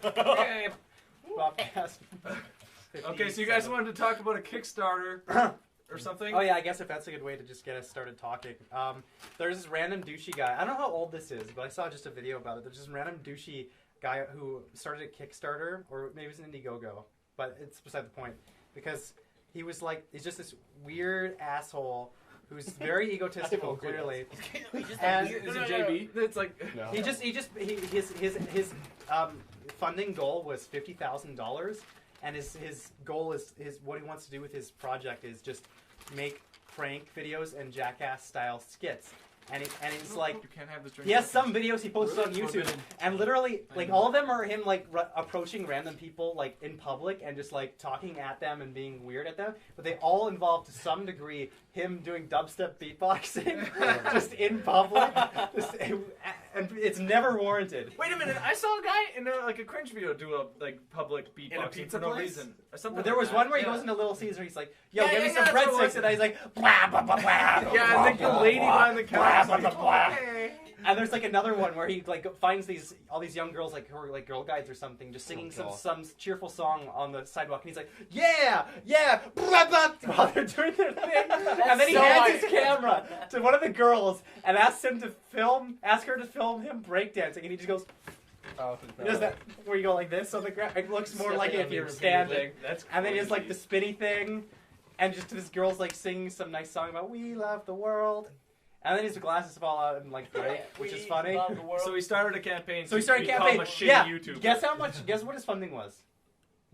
Abopcast. Okay, so you guys wanted to talk about a Kickstarter or something? Oh yeah, I guess if that's a good way to just get us started talking. There's this random douchey guy. I don't know how old this is, but I saw just a video about it. There's this random douchey guy who started a Kickstarter, or maybe it was an Indiegogo, but it's beside the point. Because he was like, he's just this weird asshole who's very egotistical, clearly. And is it JB? It's like no. His funding goal was $50,000, and his goal is what he wants to do with his project is just make prank videos and jackass style skits. And it's like you can't have this drink. He has some videos he posts on YouTube, and literally like all of them are him like approaching random people like in public and just like talking at them and being weird at them. But they all involve to some degree him doing dubstep beatboxing just in public, and it's never warranted. Wait a minute! I saw a guy in a cringe video do a public beatboxing for no reason. Well, there was one where he goes into Little Caesar. He's like, "Yo, give me some breadsticks," and he's like, "Blah blah blah blah." Yeah, and the lady behind the counter. And there's like another one where he like finds all these young girls like who are like girl guides or something, just singing some cheerful song on the sidewalk, and he's like, yeah, blah, blah, while they're doing their thing, and then he hands his camera to one of the girls and asks her to film him breakdancing, and he just goes. Oh, he does that where you go like this on the ground. It looks more like if you're standing, and then he does like the spinny thing, and just this girl's like singing some nice song about "We love the world." And then his glasses fall out and like break, which is funny. So he started a campaign. So he started a campaign. A shitty yeah. YouTuber. Guess how much? Guess what his funding was?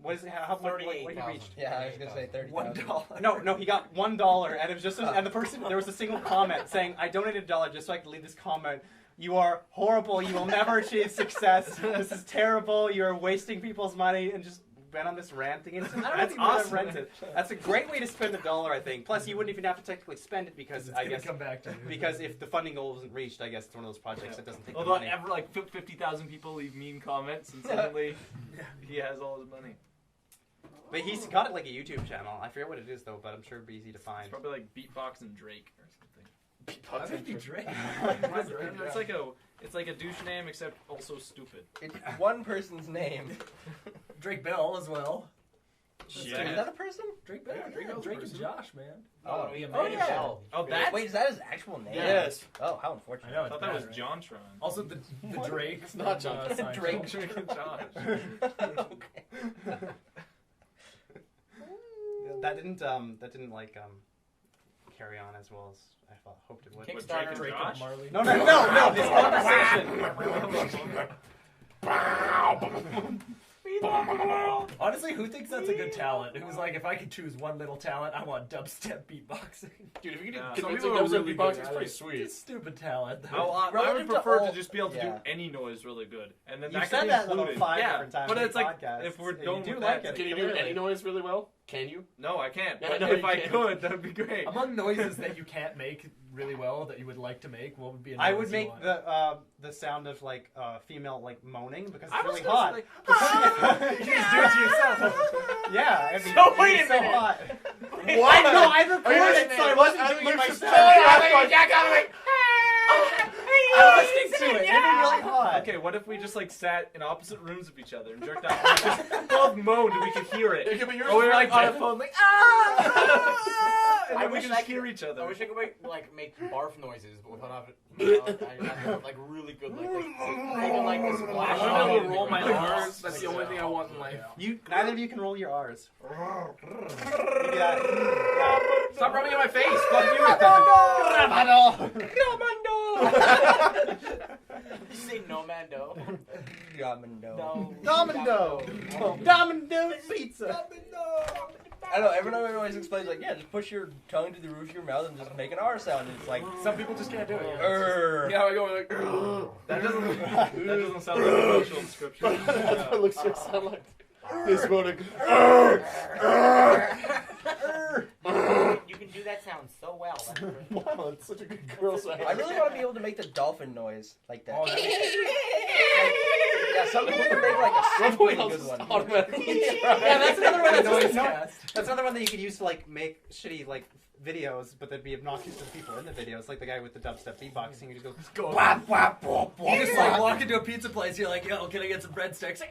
What is it? How much? What he reached? Yeah, I was gonna say $30,000. No, he got $1, and it was just and the person there was a single comment saying, "I donated $1 just so I could leave this comment. You are horrible. You will never achieve success. This is terrible. You are wasting people's money," and just went on this rant against him. That's awesome. That's a great way to spend $1, I think. Plus, you wouldn't even have to technically spend it because I guess come back to you. Because if the funding goal wasn't reached, I guess it's one of those projects that doesn't take. Although ever like 50,000 people leave mean comments, and suddenly he has all his money. But he's got it like a YouTube channel. I forget what it is though, but I'm sure it'd be easy to find. It's probably like Beatbox and Drake or something. Beatbox and Drake. It's like a douche name except also stupid. It's one person's name. Drake Bell as well. Is that a person? Drake Bell. Yeah, Drake and Josh, man. Oh, yeah. Bell. Oh, that? Wait, is that his actual name? Yes. Oh, how unfortunate. I know. I thought that was Jontron. Also, the Drake. It's not John. Drake and Josh. Okay. That didn't like carry on as well as I hoped it would. Kickstarter, Drake and Marley. No, this conversation. Honestly, who thinks that's a good talent? Who's like, if I could choose one little talent, I want dubstep beatboxing. Dude, if you Yeah. can Some get people are dubstep really beatboxing, good it's at pretty it. sweet. It's a stupid talent. I would prefer to just be able to do any noise really good, and then You've that said can that include about it. 5 Yeah, different times but in it's like podcasts. if we're You done do with like that, it. Can you do Clearly. any noise really well? Can you? no, I can't. Yeah, But no, if you I can't. could, that'd be great. Among noises that you can't make really well, that you would like to make, what would be a noise I would you make want? the sound of like female like moaning because I it's was really gonna hot. say, You just do it to yourself. Yeah, it'd be, So wait it'd be a minute. so hot. What? No, I recorded it, so I wasn't doing it myself. I was listening to it. It'd be really hot. Okay, what if we just like sat in opposite rooms of each other and jerked off? And just both moaned and we could hear it. Yeah, but yours Or we were is like really on a dead. phone like and I then we wish could I just could hear each other. I wish I could make barf noises, but without like really good like a splash. I want to be able to on roll my it. R's. That's the only thing I want in life. Neither of you can roll your R's. Yeah. Stop rubbing in my face. Fuck you. You say no mando. Domino. Domino pizza. I know, everyone always explains like, yeah, just push your tongue to the roof of your mouth and just make an R sound. And it's like, Some people just can't do it. Yeah, I go like. That doesn't sound like a facial description. That's what it looks to sound like. This morning. You can do that sound so well. That's great. Wow, it's such a good girl sound. I really want to be able to make the dolphin noise like that. Oh, Yeah, some people can make like a Everyone really else good is one. automatically. Yeah, that's another one. noise That's cast. another one that you could use to like make shitty like videos, but they'd be obnoxious to the people in the videos, like the guy with the dubstep beatboxing. You just Go. go whap whap whap You whap. just like walk into a pizza place. You're like, yo, can I get some breadsticks?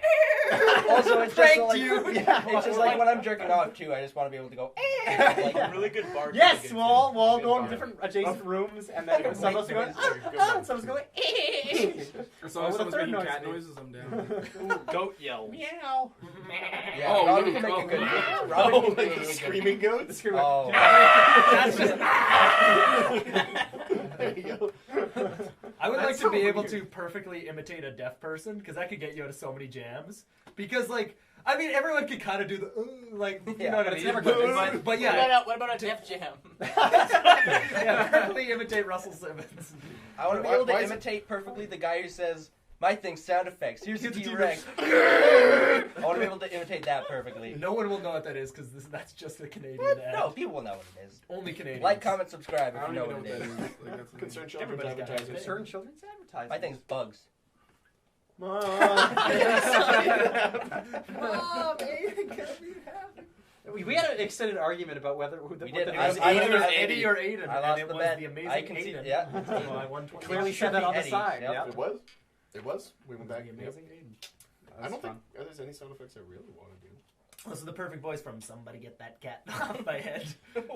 Also, it's just Pranked so, like, you. Yeah. it's just like when I'm jerking off too. I just want to be able to go. Like, Yeah. Really good bar. Yes, we'll all go in different adjacent rooms, and then some of us are going, some of us going, As long as What would a someone's third making noise cat be? noises, I'm down. Goat yell. meow. Yeah, Oh, Robin really? can make a good. Oh, Robin oh, can make like a the really screaming good. goats? Oh. That's just. There you go. I would like That's to be so able weird. to perfectly imitate a deaf person because that could get you out of so many jams. Because like, I mean, everyone can kind of do the like, you Yeah, know what but I it's mean. never good. But What yeah, about a Def Jam? yeah, perfectly imitate Russell Simmons. I want to be Why- able why to is it- imitate perfectly the guy who says, "My thing's sound effects. Here's the Here's the T-Rex." I want to be able to imitate that perfectly. No one will know what that is because that's just a Canadian What? ad. No, people will know what it is. Only Canadians. Like, comment, subscribe I if don't you know even know what what it that is. is. Like, that's Concerned children's Everybody's got advertisers. that. Certain children's advertising. My thing's bugs. Mom, we had an extended argument about whether We what did. the I- was I Aiden was or Eddie or Aiden, I lost and it the was bet. the amazing I conceded. Aiden. Yeah. So I won 20. Clearly Should said that be on the Eddie. side. Yep. Yeah. It was. It was. We went back. The Yeah. amazing Aiden. I don't fun. think there's any sound effects I really want to do. This is the perfect voice from "Somebody Get That Cat Off My Head"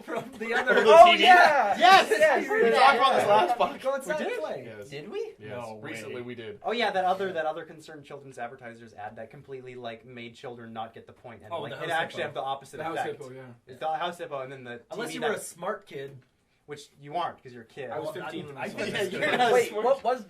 from the other. Oh TV. yeah! Yes! Yes! We talked about this last podcast. Go inside We and did? play. Yes. Did we? Yes. No Recently way. we did. Oh yeah, that other concerned children's advertisers ad that completely like made children not get the point, and Oh, like the it house actually hippo. have the opposite The house effect. hippo, yeah. It's the house hippo, and then the Unless TV you were a that- smart kid. which you aren't because you're a kid. I was Well, 15 when I I saw think this. you're not Wait, smart. what was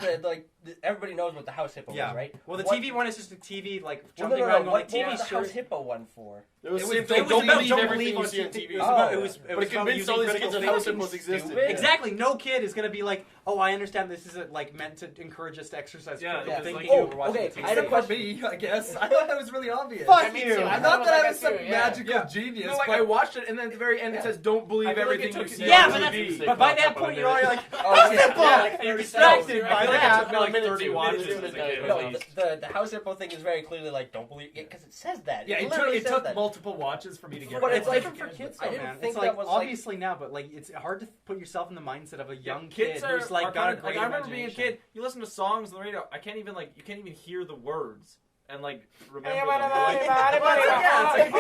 everybody knows what the house hippo Yeah. was, right? Well, the What- TV one is just a TV like Well, jumping no, around no, going what like was TV the house shirt. hippo one for? It was It was don't about believe don't everything on you see on TV. TV. It was about, it was Oh. it But was it about convinced using all these critical kids that house thinking. hippos existed. Stupid. Exactly. No kid is gonna be like, oh, I understand this isn't like meant to encourage us to exercise Yeah, critical yeah, thinking. like Oh, when we're watching okay, TV. I had a For question. me, I guess. I thought that was really obvious. Fuck Me you! too. I I thought thought that I that was some too, yeah. magical Yeah. genius. No, like but I watched it, and then at the very end it says, "Don't believe I feel like everything it you took- see Yeah, on but TV." that's, but by that point you're already like, Oh, yeah. yeah, like you're 30 distracted seconds. by I feel like that. it took me like 30 watches minutes as a to kid. go. No, the house hippo thing is very clearly like, don't believe it, because it says that. yeah, it literally took says that. multiple watches for me to get But that. it's It's like- different for kids, I though, didn't man. think It's like that was, like- obviously now, but like it's hard to put yourself in the mindset of a young Kids kid are who's like are got a kind of, great like I remember being a imagination. kid. You listen to songs on the radio. I can't even like you can't even hear the words and like remember Hey, them. what Like, about-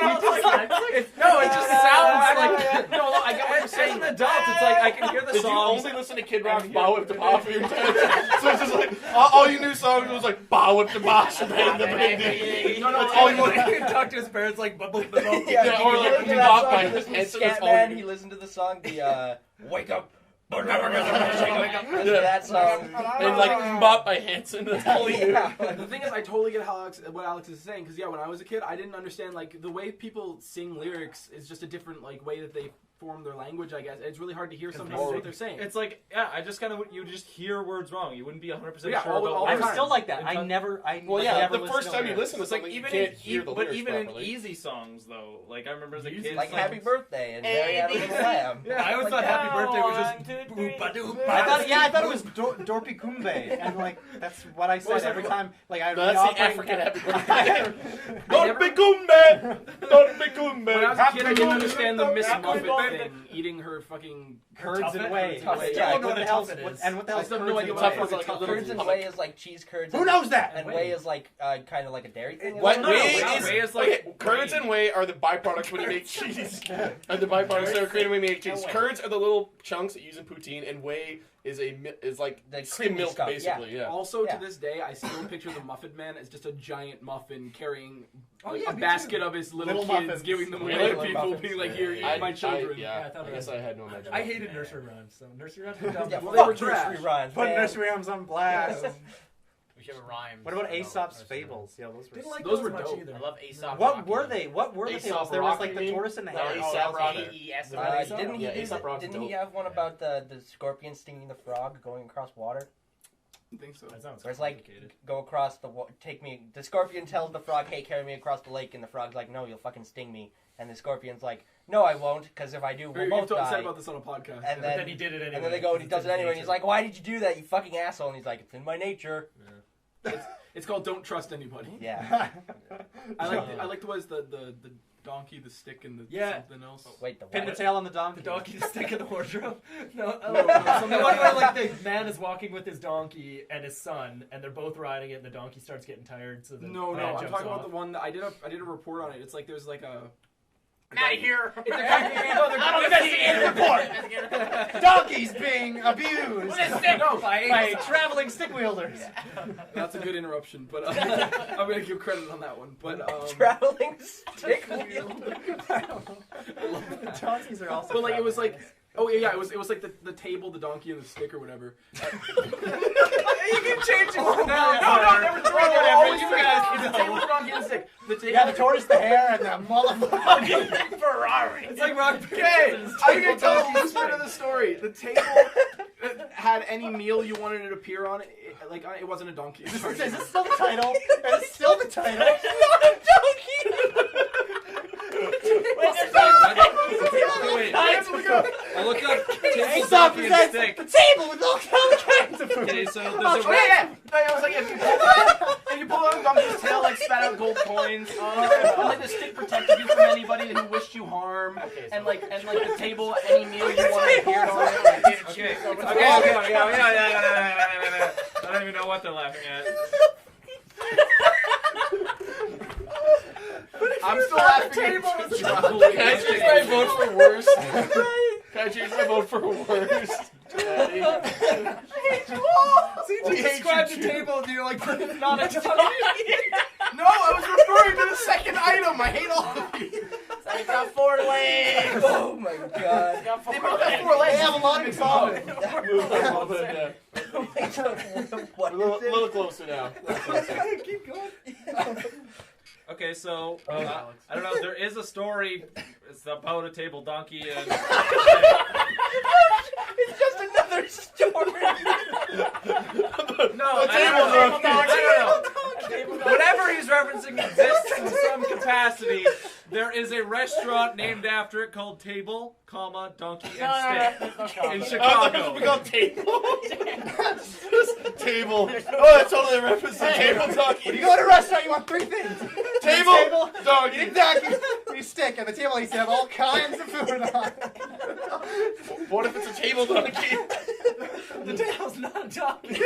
no, it just sounds like no. I get what you're saying. As an adult, it's like I can hear the Did you songs. only listen to Kid Rock's Bow Whip the Boss? So it's just like all you knew songs was like Bow Whip the Boss. No, no, That's all you want. He could talk to his parents like bubble bubble. Yeah, or he like listened to you that bop song, my he listened to Hanson, that's all Scatman, you- he listened to the song, the Wake Up, but never gonna wake up. Listened to that song. And like Bop by Hanson. That's all you knew. Yeah. The thing is, I totally get how what Alex is saying, because yeah, when I was a kid, I didn't understand like the way people sing lyrics is just a different like way that they form their language. I guess it's really hard to hear sometimes what they're saying. It's like I just kind of you just hear words wrong. You wouldn't be 100% Yeah, sure all the about. I'm time. still like that. I Until- never. Well, like, yeah, never the listen first to time you lyrics. listen to It's like something, even you can't in hear the lyrics even properly. in easy songs though. Like I remember as a Easy. kid, Like it's Happy Birthday and Mary Had a Little Lamb. Yeah, I always thought Happy Birthday was just boop ba doop. I thought it was Dorpy Kumbe, and like that's what I said was every that? time. Like I No, that's the operating- African Happy Birthday. I Don't be Kumbe! Don't be Kumbe! When I was a kid, I didn't understand the Miss Happy Muffet Birthday. thing, eating her fucking. curds and whey. Tuffet. Like, Yeah, I what don't know the what hell's tuffet is. and what the I hell's still have curds no and idea whey? what Curds Like a little and like- whey is like cheese curds. Who knows that? And whey is like kind of like a dairy thing. What No, whey no, is? whey is like Okay, curds and whey are the byproducts when you make cheese. Are the byproducts that are created when you make cheese. No way. Curds are the little chunks that you use in poutine, and whey is like The skim creamy milk, stuff, basically. Yeah. Also, Yeah. to this day, I still picture the Muffin Man as just a giant muffin carrying Oh, like, yeah, a me basket too. of his little Little kids, muffins. giving them Really? away to Little people, muffins. being like, "Here, eat my children." Yeah, I thought I it guess was- I had no imagination. I hated nursery rhymes, so nursery rhymes were dumb. Yeah, Well, fuck they were nursery trash. rhymes. Put man. nursery rhymes on blast. We should have rhymes. What about No, Aesop's nursery rhymes. Fables? Yeah, those were. Didn't like Those those were much dope. either. I love Aesop. What Rocky. were they? What were the Aesop fables? There was Rock, like you the mean? tortoise and the No, hare. Aesop Rock. AES. Didn't he? Yeah, Aesop Rock's Didn't he dope. have one about the scorpion stinging the frog going across water? I think so. That sounds Where it's like, complicated. go across the take me. The scorpion tells the frog, "Hey, carry me across the lake," and the frog's like, "No, you'll fucking sting me." And the scorpion's like, "No, I won't, because if I do, we'll You've both said die." about this on a podcast. And But then he did it anyway. And then they go and he because does it's it in anyway. And he's nature. like, "Why did you do that, you fucking asshole?" And he's like, "It's in my nature." It's called Don't Trust Anybody. Yeah. I liked was the donkey, the stick, and the something else. Wait, the Pin the what? tail on the donkey. The donkey, the stick in the wardrobe. No, something the like one where that. like the man is walking with his donkey and his son, and they're both riding it, and the donkey starts getting tired. So the No, man I'm jumps talking off. about the one that I did a report on it. It's like there's like a. Out of here. Donkeys being abused by traveling stick wielders. That's a good interruption, but I'm gonna give credit on that one. But Traveling stick wheel. Donkeys are also. But like it was like, oh yeah, it was like the table, the donkey, and the stick or whatever. You can change it. No, never Whatever, you guys It's the table, the donkey, and the stick. The table. Yeah, the tortoise, the hare, and the motherfucking Ferrari. It's like rock. Okay, I'm gonna tell you this part of the story. The table had any meal you wanted it to appear on. It wasn't a donkey. Is this still the title? It's still the title. Wait, I look up table, Aesop donkey, and presents stick. the table with all kinds of food. Okay, so there's Oh, a yeah. It was like if you pull out a donkey's tail, like spat out gold coins. And like the stick protected you from anybody who wished you harm. And like the table, any meal you wanted appeared on it. Okay. Yeah. I don't even know what they're laughing at. I'm still laughing. Can I change my vote for worst? Can I change my vote for worst? Describe the table, and you're like, it's not a donkey. No, I was referring to the second item. I hate all of you. It's got 4 legs. Oh my god. It's got 4 They both legs. have 4 legs. They have a lot in common. What A is it? little closer now. Keep going. Okay, so I don't know. There is a story. It's about a table donkey and. It's just another story. No, whatever he's referencing exists in some capacity. There is a restaurant named after it called Table, Donkey and Stick in Chicago. We got table. Table. Oh, that's totally a reference to table donkey. When you go to a restaurant, you want 3 things. Table, donkey. Exactly. You stick, and the table needs to have all kinds of food on it. What if it's a table donkey? The tail's not a donkey.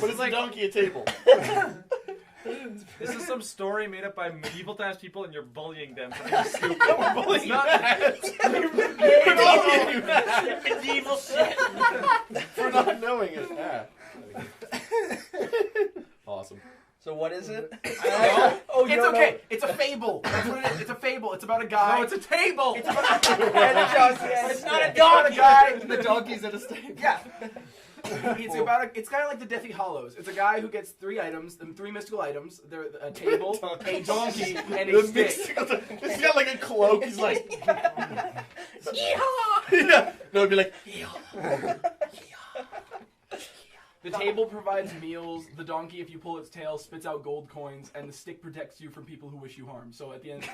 But it's a donkey a table. This is some story made up by medieval times people, and you're bullying them for being stupid. Bullying Medieval shit. for not knowing it. Yeah. Awesome. So what is it? Oh, it's okay. It's a fable. That's what it is. It's a fable. It's about a guy. No, it's a table. It's about a It's not a It's about a guy. The donkey's at a stable. Yeah. It's kind of like the Deathly Hallows. It's a guy who gets 3 items, 3 mystical items. They're a table, a donkey, and a stick. He's got like a cloak. He's like, yeah. No, it'd be like, The table provides meals. The donkey, if you pull its tail, spits out gold coins, and the stick protects you from people who wish you harm. So at the end,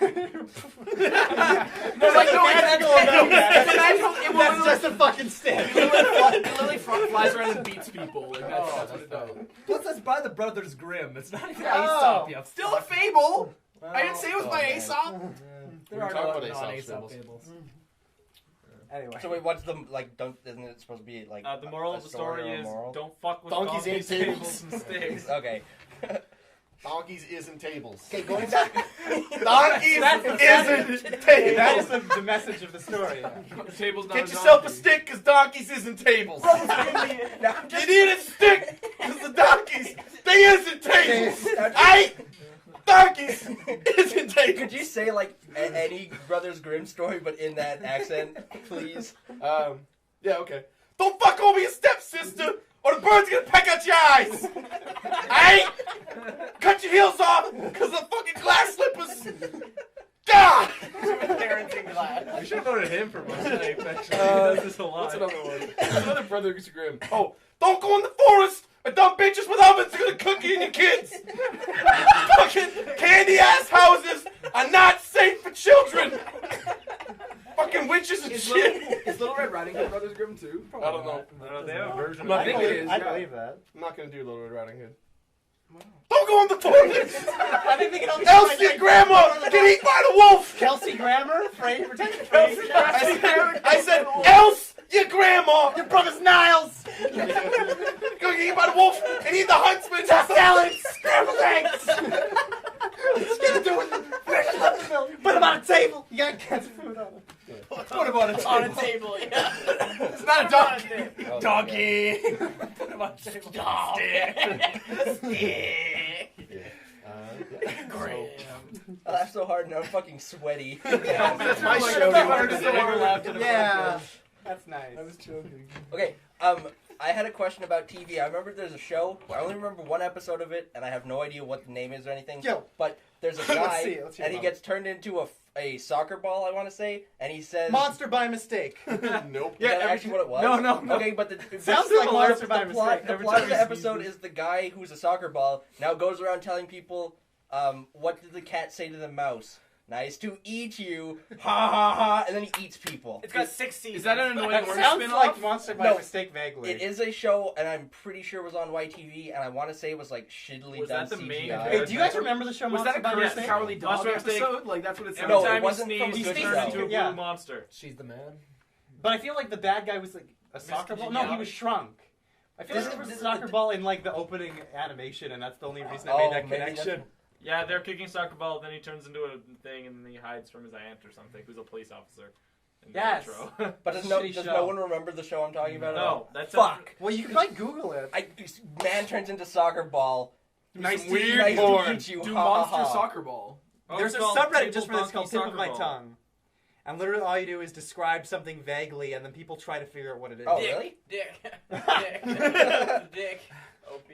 That's just a fucking stick. it literally flies around and beats people. Like that's what it does. Plus, that's by the Brothers Grimm. It's not even Oh. Aesop. You have Still a fable. I didn't say it was by Aesop. There We are talk no about Aesop non-Aesop fables. fables. Anyway. So wait, what's the isn't it supposed to be like? The moral a of the story or a is moral? don't fuck with Donkeys donkeys, ain't tables, and sticks. Okay. donkeys isn't tables. Okay, going back. Donkeys isn't tables. That is the message of the story. The table's not Get a yourself a donkey. stick, cause donkeys isn't tables. You need a stick, cause the donkeys, they isn't tables. Aight? Donkeys isn't tables. Could you say like any Brothers Grimm story, but in that accent, please? Yeah, okay. Don't fuck over your stepsister, or the bird's gonna peck out your eyes. Aight? Cut your heels off, cause the fucking glass slippers. God! Parenting glass. We should have voted him for most of the actually. He does this a lot. What's another one? Another Brothers Grimm. Oh, don't go in the forest. And dumb bitches with ovens are gonna cook you and your kids. Fucking candy ass houses are not safe for children. Fucking witches and shit. Is Little Red Riding Hood Brothers Grimm too? I don't know. They have a version I of think it. it is. I believe that. I'm not gonna do Little Red Riding Hood. Don't go on the toilet. I think they can only Elsie and Grandma get eaten by the wolf. Kelsey Grammer, Frey, protect I said, Else, your grandma. Your brother's Niles. Gonna get eaten by the wolf and eat the huntsman. Salads, scrambled eggs. What's gonna do with it? Put him on a table. You got cats food on him. Put him on a table. Yeah. It's not a donkey. Donkey. Put him on the table. I laughed so hard and I'm fucking sweaty. That's my show. Yeah, that's nice. I was joking. Okay, I had a question about TV. I remember there's a show. I only remember one episode of it, and I have no idea what the name is or anything. Yo. But there's a Let's guy, see it. and he gets turned into a soccer ball, I want to say, and he says... Monster by mistake. Nope. Is that actually what it was? No. Okay, but Sounds like Monster by mistake. The plot of the episode is the guy who's a soccer ball now goes around telling people, what did the cat say to the mouse? Nice to eat you, ha ha ha, and then he eats people. It's got 6 seasons. Is that an annoying That word sounds spin-off? like Monster by No. mistake vaguely. It is a show, and I'm pretty sure it was on YTV, and I want to say it was like shittily Was done that the main CGI. Hey, do you guys remember the show Was Monster that a by Courage Mistake? Cowardly Dog Monster by Mistake. episode? Like, that's what it Every sounds No, it time wasn't you from sneeze, the you show. turn into a blue Yeah. monster. She's the man. But I feel like the bad guy was like a soccer ball. No, he was shrunk. I feel like there was a soccer ball in like the opening animation, and that's the only reason I made that maybe connection. Yeah, they're kicking soccer ball, then he turns into a thing, and then he hides from his aunt or something, who's a police officer. In the Yes. intro. But does no Shitty one remember the show I'm talking about? at No, all? that's Fuck. Well, you can probably Google it. Man turns into soccer ball. Nice to weird Nice porn. to eat you. Do ha, ha, Monster ha. Soccer Ball. There's a called subreddit Table just for this called Donkey Tip of My Soccer Ball. Tongue. And literally all you do is describe something vaguely, and then people try to figure out what it is. Oh, really? Dick. Dick. OP.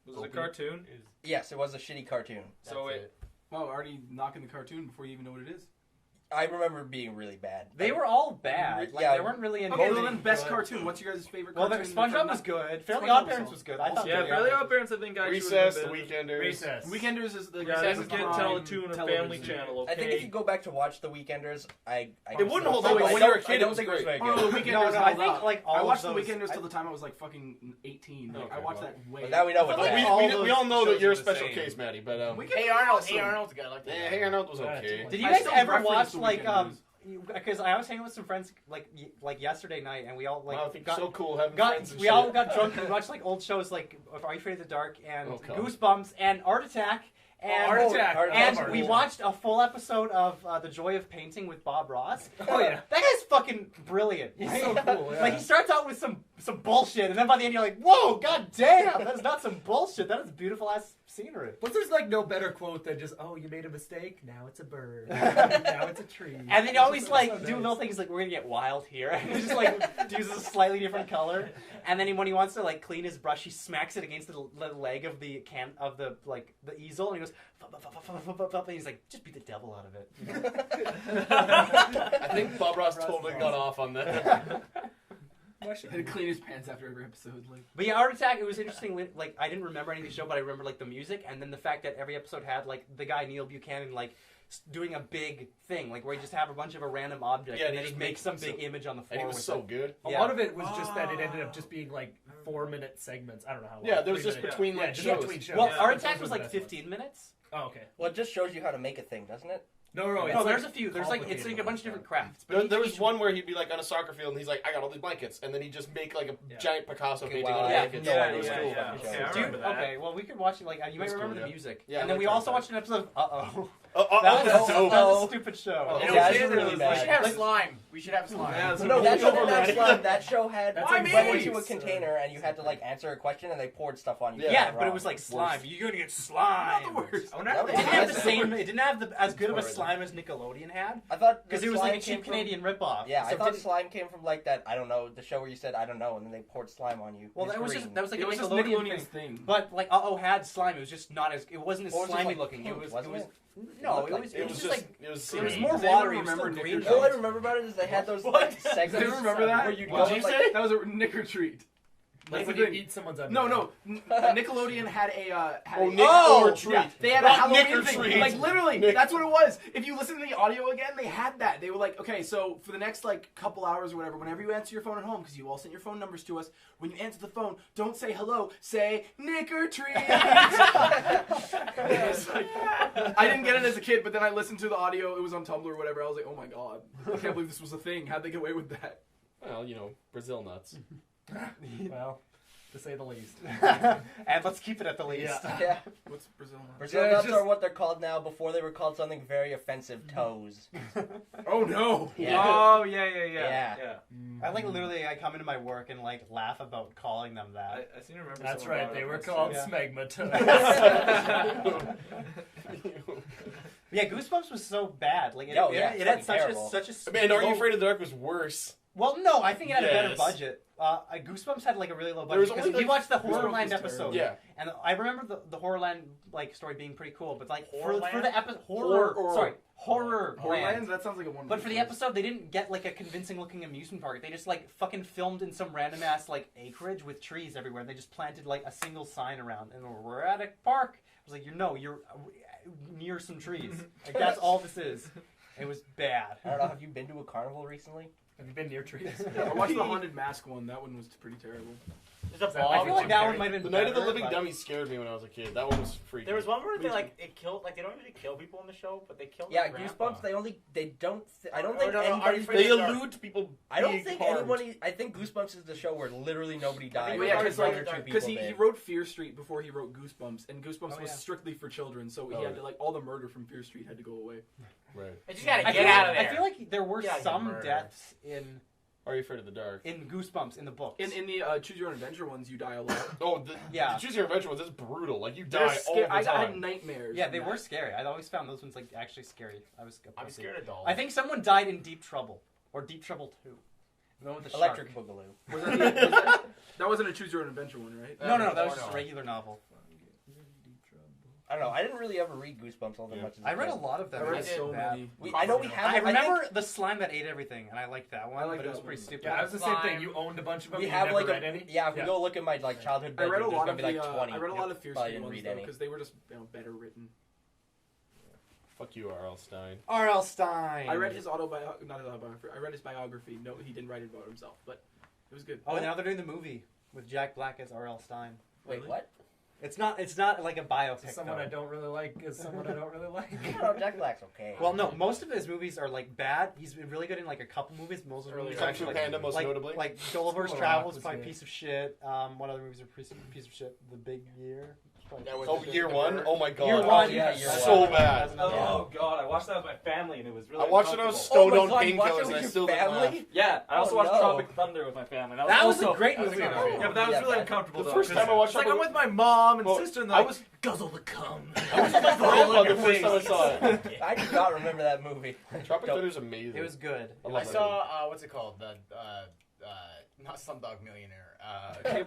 Was it a cartoon? Yes, it was a shitty cartoon. So it... Well, already knocking the cartoon before you even know what it is. I remember it being really bad. They were all bad. Like, Yeah. they weren't really in Okay, well anything then, best good. cartoon. What's your guys' favorite Well, cartoon? SpongeBob was good. Fairly SpongeBob Odd was Parents was good. I awesome. thought Yeah, Fairly Fairly Odd Odd Parents, I think, actually Recess, would The have been... Weekenders. Recess. Weekenders is the Yeah, Recess you is can't behind tell a tune on Family television. Channel, okay? I think if you go back to watch The Weekenders, I It wouldn't hold I up, but don't- when you were a I kid, it don't was think it was great. very Oh, good. The Weekenders. No, I held think up. like all I watched of The those, Weekenders till the time I was like fucking 18. Like, I Okay, watched well. that way. But now we know I what's feel like bad. all We those all know shows that you're a are the special same. case, Maddie, but Hey Arnold's good. I like that. yeah, Hey Arnold was okay. Did you I guys still ever reference watch The like Weekenders. because I was hanging with some friends like yesterday night, and we all like Wow, I think got, so cool having got friends and we shit. all got drunk and we watched like old shows like Are You Afraid of the Dark and Oh, God. Goosebumps and Art Attack. And, Art Attack. and we watched a full episode of The Joy of Painting with Bob Ross. Oh, yeah. That guy's fucking brilliant. He's so cool, yeah. Like he starts out with some bullshit, and then by the end you're like, whoa, god damn, that's not some bullshit. That is beautiful ass scenery. But there's like no better quote than just, oh, you made a mistake, now it's a bird. Now it's a tree. And then you always It's like so do nice. little things like we're gonna get wild here, and he just like uses a slightly different color. And then when he wants to like clean his brush, he smacks it against the leg of the the easel, and he goes, and he's like, just beat the devil out of it. I think Bob Ross totally got off on that. He'd clean his pants after every episode. Like, But yeah, Art Attack, it was interesting. Like, I didn't remember any of the show, but I remember like the music, and then the fact that every episode had like the guy Neil Buchanan like doing a big thing, like where he just have a bunch of a random object, Yeah, and he then just he'd make makes some so- big image on the floor. And he was with so it. good. A Yeah. lot of it was just that it ended up just being like 4-minute segments. I don't know how long. Yeah, there was 3 just minutes. between Yeah, like just shows. between shows. Well, Yeah, Art those Attack were was the like best ones. 15 minutes. Oh, okay. Well, it just shows you how to make a thing, doesn't it? No, No, it's there's like a few. There's like it's like a bunch of different crafts. But There was each- one where he'd be like on a soccer field and he's like, I got all these blankets. And then he'd just make like a Yeah. giant Picasso Okay, painting wow, on a I yeah, blanket. no idea It was what cool. the fucking show Yeah, I is. Dude, remember that. okay, well we could watch it. Like you might That's remember cool, the yeah. music, Yeah, and I then we like also Art watched an episode of Uh-Oh. Oh, That that's was dope. that was a stupid show. Oh, Yeah, was it's good, really it was we bad. should have slime. We should have slime. Yeah, it's No, a that show movie didn't have already. slime. That show had That's you like went into a Mattys. container and you had to like answer a question and they poured stuff on you. Yeah. Yeah, Wrong. but it was like slime. You're gonna get slime. Not the worst. I wonder That how was It didn't have the That's same. It didn't have as good of a Alright. slime as Nickelodeon had, I thought because the it was like a slime came cheap from- Canadian ripoff. Yeah, so I it thought didn't- slime came from like that. I don't know the show where you said I don't know and then they poured slime on you. Well, It's that was green. just like It a was just Nickelodeon Nickelodeon's thing. thing. But like Uh-Oh had slime. It was just not as. It wasn't as Or was it, slimy like, looking. pink, It was. wasn't It it? was. No, looked it like was. pink. It was just like. it was It was green. more Does anyone watery. It was still remember green. Knicker All I though. remember about it is they had those What? like, Do segments. you remember that? Where you What go did you like, say? That was a Knicker treat. Like when the you thing. eat someone's No, Nickelodeon had a. Nick or treat. Yeah, they had a Not Halloween Nick or thing. treat. Like literally, Nick. that's what it was. If you listen to the audio again, they had that. They were like, okay, so for the next like couple hours or whatever, whenever you answer your phone at home, because you all sent your phone numbers to us, when you answer the phone, don't say hello, say Nick or treat. It's like, I didn't get it as a kid, but then I listened to the audio. It was on Tumblr or whatever. I was like, oh my god, I can't believe this was a thing. How'd they get away with that? Well, Brazil nuts. Well, to say the least. And let's keep it at the least. Yeah. What's Brazil? Brazil Yeah, nuts just- are what they're called now. Before they were called something very offensive, toes. Oh no. Yeah. Oh yeah. Yeah. I literally I come into my work and like laugh about calling them that. I seem to remember. That's someone right. brought They it were up called yesterday. smegma toes. Yeah, Goosebumps was so bad. Like it, Oh, it, yeah, it it's had fucking such a Man, Are You low- Afraid of the Dark was worse. Well, no, I think it had a better Yes. budget. Goosebumps had like a really low There was budget because only, we like, watched the Goosebumps Horrorland was episode. Yeah. And I remember the Horrorland like story being pretty cool, but like for Horrorland? the episode Horror. Horrorland. Horrorland? That sounds like a one. But for the episode, they didn't get like a convincing looking amusement park. They just like fucking filmed in some random ass like acreage with trees everywhere. And they just planted like a single sign around, and we're at a park. I was like, you're near some trees. Like that's all this is. It was bad. I don't know. Have you been to a carnival recently? Have you been near trees? I watched the Haunted Mask one. That one was pretty terrible. There's a I I bomb. feel like that one might have The been Night of the better, Living but- Dummy scared me when I was a kid. That one was freaky. There was one where they killed they don't usually kill people in the show, but they killed. Yeah, the grandpa. Goosebumps. I don't Oh, think no, no, anybody. Are You They Afraid of the Dark? allude to people. I don't being think harmed. anybody. I think Goosebumps is the show where literally nobody died. Well, yeah, Only because one like, or two because people he did. wrote Fear Street before he wrote Goosebumps, and Goosebumps Oh, was yeah. strictly for children, so Oh, he had right. to like all the murder from Fear Street had to go away. Right. I just gotta I get feel out of like- there. I feel like there were Get out of some here, murder. deaths in Are You Afraid of the Dark? Goosebumps in the books. In the Choose Your Own Adventure ones, you die a lot. Oh, Yeah. the Choose Your Adventure ones is brutal. Like, you They're die all sca- the I time. had nightmares. Yeah, from they that. were scary. I always found those ones like actually scary. I was a I'm pussy. scared of dolls. I think someone died in Deep Trouble or Deep Trouble 2. The one with the Electric shark. Boogaloo. Was that wasn't a Choose Your Own Adventure one, right? No, that was Porno. just a regular novel. I don't know. I didn't really ever read Goosebumps all that much. As a I read kid. a lot of them. I read It's so bad. many. I know we have. I remember think the slime that ate everything, and I liked that one, I like but it that was pretty one. stupid. Yeah, it was the same thing. You owned a bunch of them. we you have never like read a any. yeah. If we go look at my like childhood I read a bedroom, lot there's of gonna the be like 20. I read a lot of Fear Probably Street didn't ones read though, any. because they were just better written. Fuck you, R.L. Stein. R.L. Stein. I read his autobiography. Not his autobiography. I read his biography. No, he didn't write it about himself, but it was good. Oh, now they're doing the movie with Jack Black as R.L. Stein. Wait, what? It's not like a biopic. Someone though. I don't really like is someone I don't really like. I don't know. Jack Black's okay. Well, no, most of his movies are like bad. He's been really good in like a couple movies. Most of his movies are Kung Fu actually like, Panda, most notably. like Gulliver's School of Travels Rock is was probably a good. piece of shit. What other movies are piece of shit? The Big Year. Oh, Year One? Oh my god. Year One, yeah, Year so One. bad. Oh god, I watched that with my family and it was really. I watched it on uncomfortable. stoned Oh on my God, you watched painkillers it and I with still your didn't laugh. family? Yeah, I also Oh, watched no. Tropic Thunder with my family. That was also a great that was movie, good. though. Yeah, but that was Yeah, really that- uncomfortable. The though, first 'cause time I watched it's like it, I'm with my mom and Well, sister and I like was guzzle the cum. I was with my grandpa the first time I saw it. I do not remember that movie. Tropic Thunder's amazing. It was good. I I love that saw what's it called? The not Slumdog Millionaire.